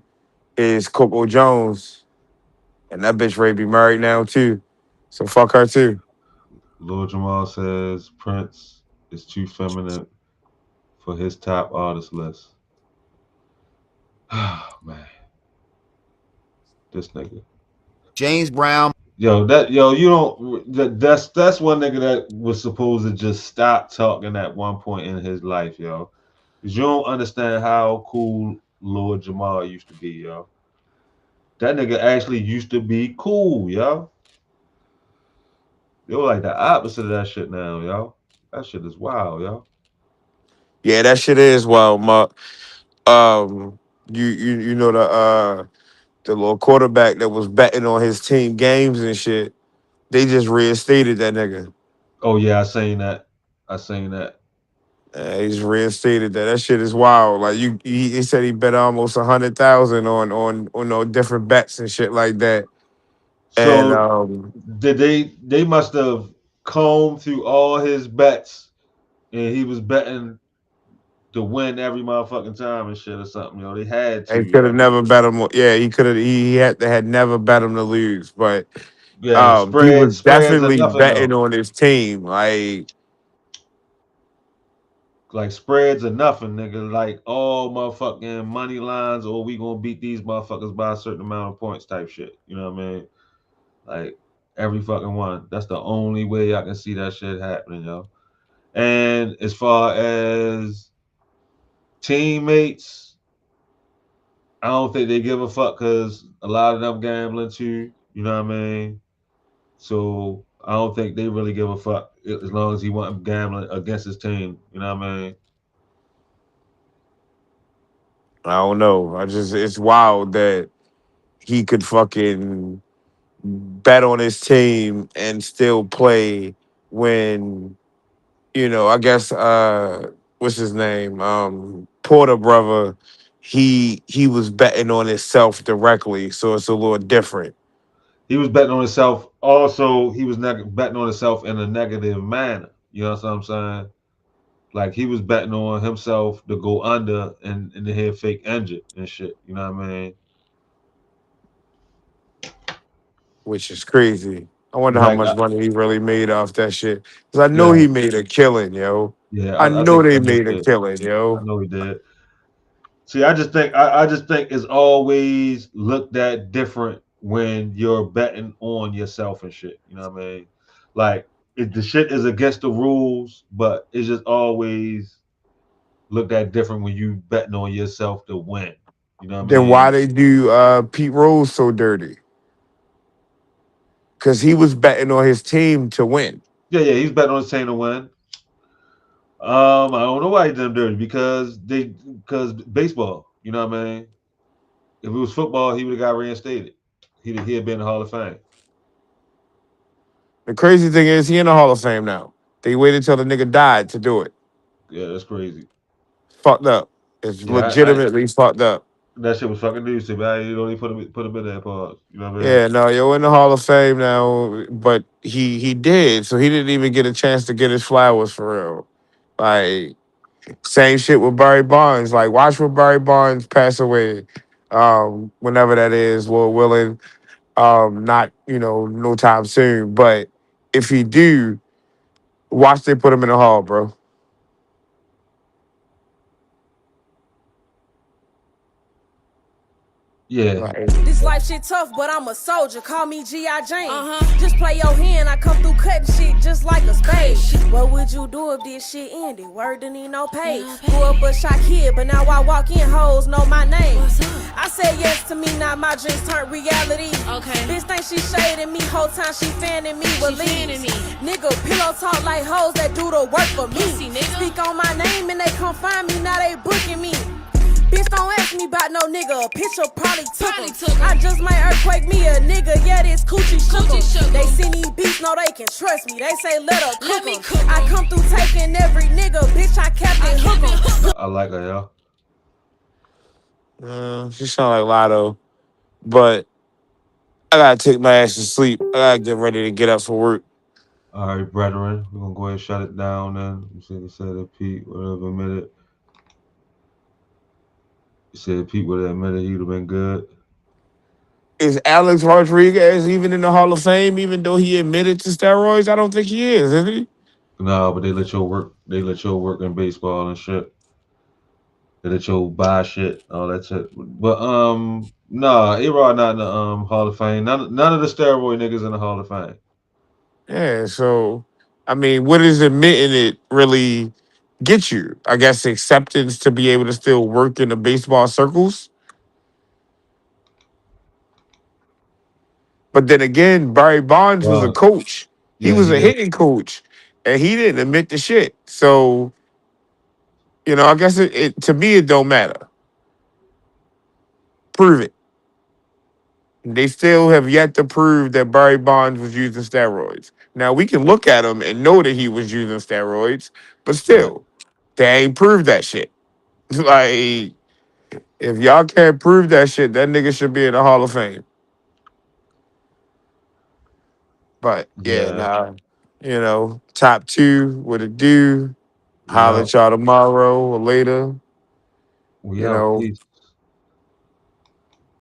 [SPEAKER 2] is Coco Jones. And that bitch ready to be married now too. So fuck her too.
[SPEAKER 1] Lord Jamal says Prince is too feminine for his top artist list. Oh man, this nigga.
[SPEAKER 8] James Brown.
[SPEAKER 1] Yo, you don't. That's one nigga that was supposed to just stop talking at one point in his life, yo. Cause you don't understand how cool Lord Jamal used to be, yo. That nigga actually used to be cool, yo. You're like the opposite of that shit now, yo. That shit is wild, yo.
[SPEAKER 2] Yeah, that shit is wild, Mark. You know the little quarterback that was betting on his team games and shit. They just reinstated that nigga.
[SPEAKER 1] Oh yeah, I seen that. I seen that.
[SPEAKER 2] He just reinstated that. That shit is wild. Like he said he bet almost 100,000 on no different bets and shit like that. And
[SPEAKER 1] So did they must have combed through all his bets and he was betting to win every motherfucking time and shit or something, yo. They had to,
[SPEAKER 2] he could have
[SPEAKER 1] yo.
[SPEAKER 2] never bet him. Yeah, he could have. He had never bet him to lose, but
[SPEAKER 1] Yeah,
[SPEAKER 2] he was
[SPEAKER 1] spreads are
[SPEAKER 2] definitely
[SPEAKER 1] nothing
[SPEAKER 2] betting
[SPEAKER 1] though.
[SPEAKER 2] on his team. Like,
[SPEAKER 1] Like spreads are nothing, nigga. Like all motherfucking money lines, or we gonna beat these motherfuckers by a certain amount of points type shit. You know what I mean? Like every fucking one. That's the only way I can see that shit happening, yo. And as far as teammates, I don't think they give a fuck because a lot of them gambling too. You know what I mean? So I don't think they really give a fuck as long as he wasn't gambling against his team. You know what I mean?
[SPEAKER 2] I don't know. It's wild that he could fucking bet on his team and still play when I guess what's his name? Porter brother, he was betting on himself directly, so it's a little different.
[SPEAKER 1] He was betting on himself. Also, he was betting on himself in a negative manner. You know what I'm saying? Like he was betting on himself to go under and to hit fake engine and shit. You know what I mean?
[SPEAKER 2] Which is crazy. I wonder how
[SPEAKER 1] Like,
[SPEAKER 2] much money he really made off that shit. Cause I know
[SPEAKER 1] yeah,
[SPEAKER 2] he made a killing, yo.
[SPEAKER 1] yeah.
[SPEAKER 2] I
[SPEAKER 1] I
[SPEAKER 2] know
[SPEAKER 1] think
[SPEAKER 2] they
[SPEAKER 1] I know
[SPEAKER 2] made
[SPEAKER 1] he
[SPEAKER 2] a
[SPEAKER 1] did.
[SPEAKER 2] killing,
[SPEAKER 1] I
[SPEAKER 2] yo.
[SPEAKER 1] know he did. See, I just think it's always looked at different when you're betting on yourself and shit. You know what I mean? Like the shit is against the rules, but it's just always looked at different when you betting on yourself to win. You know what I
[SPEAKER 2] Then why
[SPEAKER 1] mean?
[SPEAKER 2] they do Pete Rose so dirty? Cause he was betting on his team to win.
[SPEAKER 1] Yeah, yeah. He's betting on his team to win. I don't know why he did them dirty because baseball. You know what I mean? If it was football, he would have got reinstated. He had been in the Hall of Fame.
[SPEAKER 2] The crazy thing is he in the Hall of Fame now. They waited till the nigga died to do it.
[SPEAKER 1] Yeah, that's crazy.
[SPEAKER 2] Fucked up. It's
[SPEAKER 1] Yeah, I
[SPEAKER 2] legitimately fucked up.
[SPEAKER 1] that shit was fucking news to me. I you only put him in that pause. You know what I mean?
[SPEAKER 2] Yeah, no, you're in the Hall of Fame now, but he did, so he didn't even get a chance to get his flowers for real. Like same shit with Barry Bonds. Like watch when Barry Bonds pass away, whenever that is, Lord willing. Not no time soon, but if he do, watch they put him in the hall, bro.
[SPEAKER 1] Yeah,
[SPEAKER 2] Like,
[SPEAKER 5] This life shit tough, but I'm a soldier. Call me G.I. Jane. Just play your hand, I come through cutting shit just like a spade. What would you do if this shit ended? Word didn't need no pay. Grew up a shy kid, but now I walk in, hoes know my name. I said yes to me, now my dreams turned reality. Bitch think she shading me, whole time she fanning me with leaves. Nigga, pillow talk like hoes that do the work for me. Speak on my name and they come find me, now they booking me. Bitch, don't ask me about no nigga. A picture probably took him. I just might earthquake me a nigga. Yeah, this coochie shook 'em. They see me beats, know they can trust me. They say let her cook 'em. I come through taking every nigga. Bitch, I kept it hook 'em.
[SPEAKER 1] I like her, yo.
[SPEAKER 2] she sound like Lotto, but I gotta take my ass to sleep. I gotta get ready to get up for work.
[SPEAKER 1] All right, brethren, we're gonna go ahead and shut it down then. You said that Pete would have admitted. You said Pete would have admitted he'd have been good.
[SPEAKER 2] Is Alex Rodriguez even in the Hall of Fame, even though he admitted to steroids? I don't think he is he?
[SPEAKER 1] No, but they let you work. They let you work in baseball and shit. They let you buy shit, all that shit. But nah, A-Rod not in the Hall of Fame. None of the steroid niggas in the Hall of Fame.
[SPEAKER 2] Yeah, so I mean, what does admitting it really get you? I guess acceptance to be able to still work in the baseball circles. But then again, Barry Bonds was a
[SPEAKER 1] Well,
[SPEAKER 2] coach. He
[SPEAKER 1] yeah,
[SPEAKER 2] was
[SPEAKER 1] he
[SPEAKER 2] a
[SPEAKER 1] did.
[SPEAKER 2] hitting coach, and he didn't admit the shit. So I guess it to me it don't matter. Prove it. They still have yet to prove that Barry Bonds was using steroids. Now we can look at him and know that he was using steroids, but
[SPEAKER 1] Right.
[SPEAKER 2] still, they ain't proved that shit. Like, if y'all can't prove that shit, that nigga should be in the Hall of Fame. But yeah,
[SPEAKER 1] Yeah.
[SPEAKER 2] nah. Top two, what it do?
[SPEAKER 1] We
[SPEAKER 2] Holler
[SPEAKER 1] out.
[SPEAKER 2] at y'all tomorrow or later.
[SPEAKER 1] We
[SPEAKER 2] You
[SPEAKER 1] out.
[SPEAKER 2] know,
[SPEAKER 1] Peace.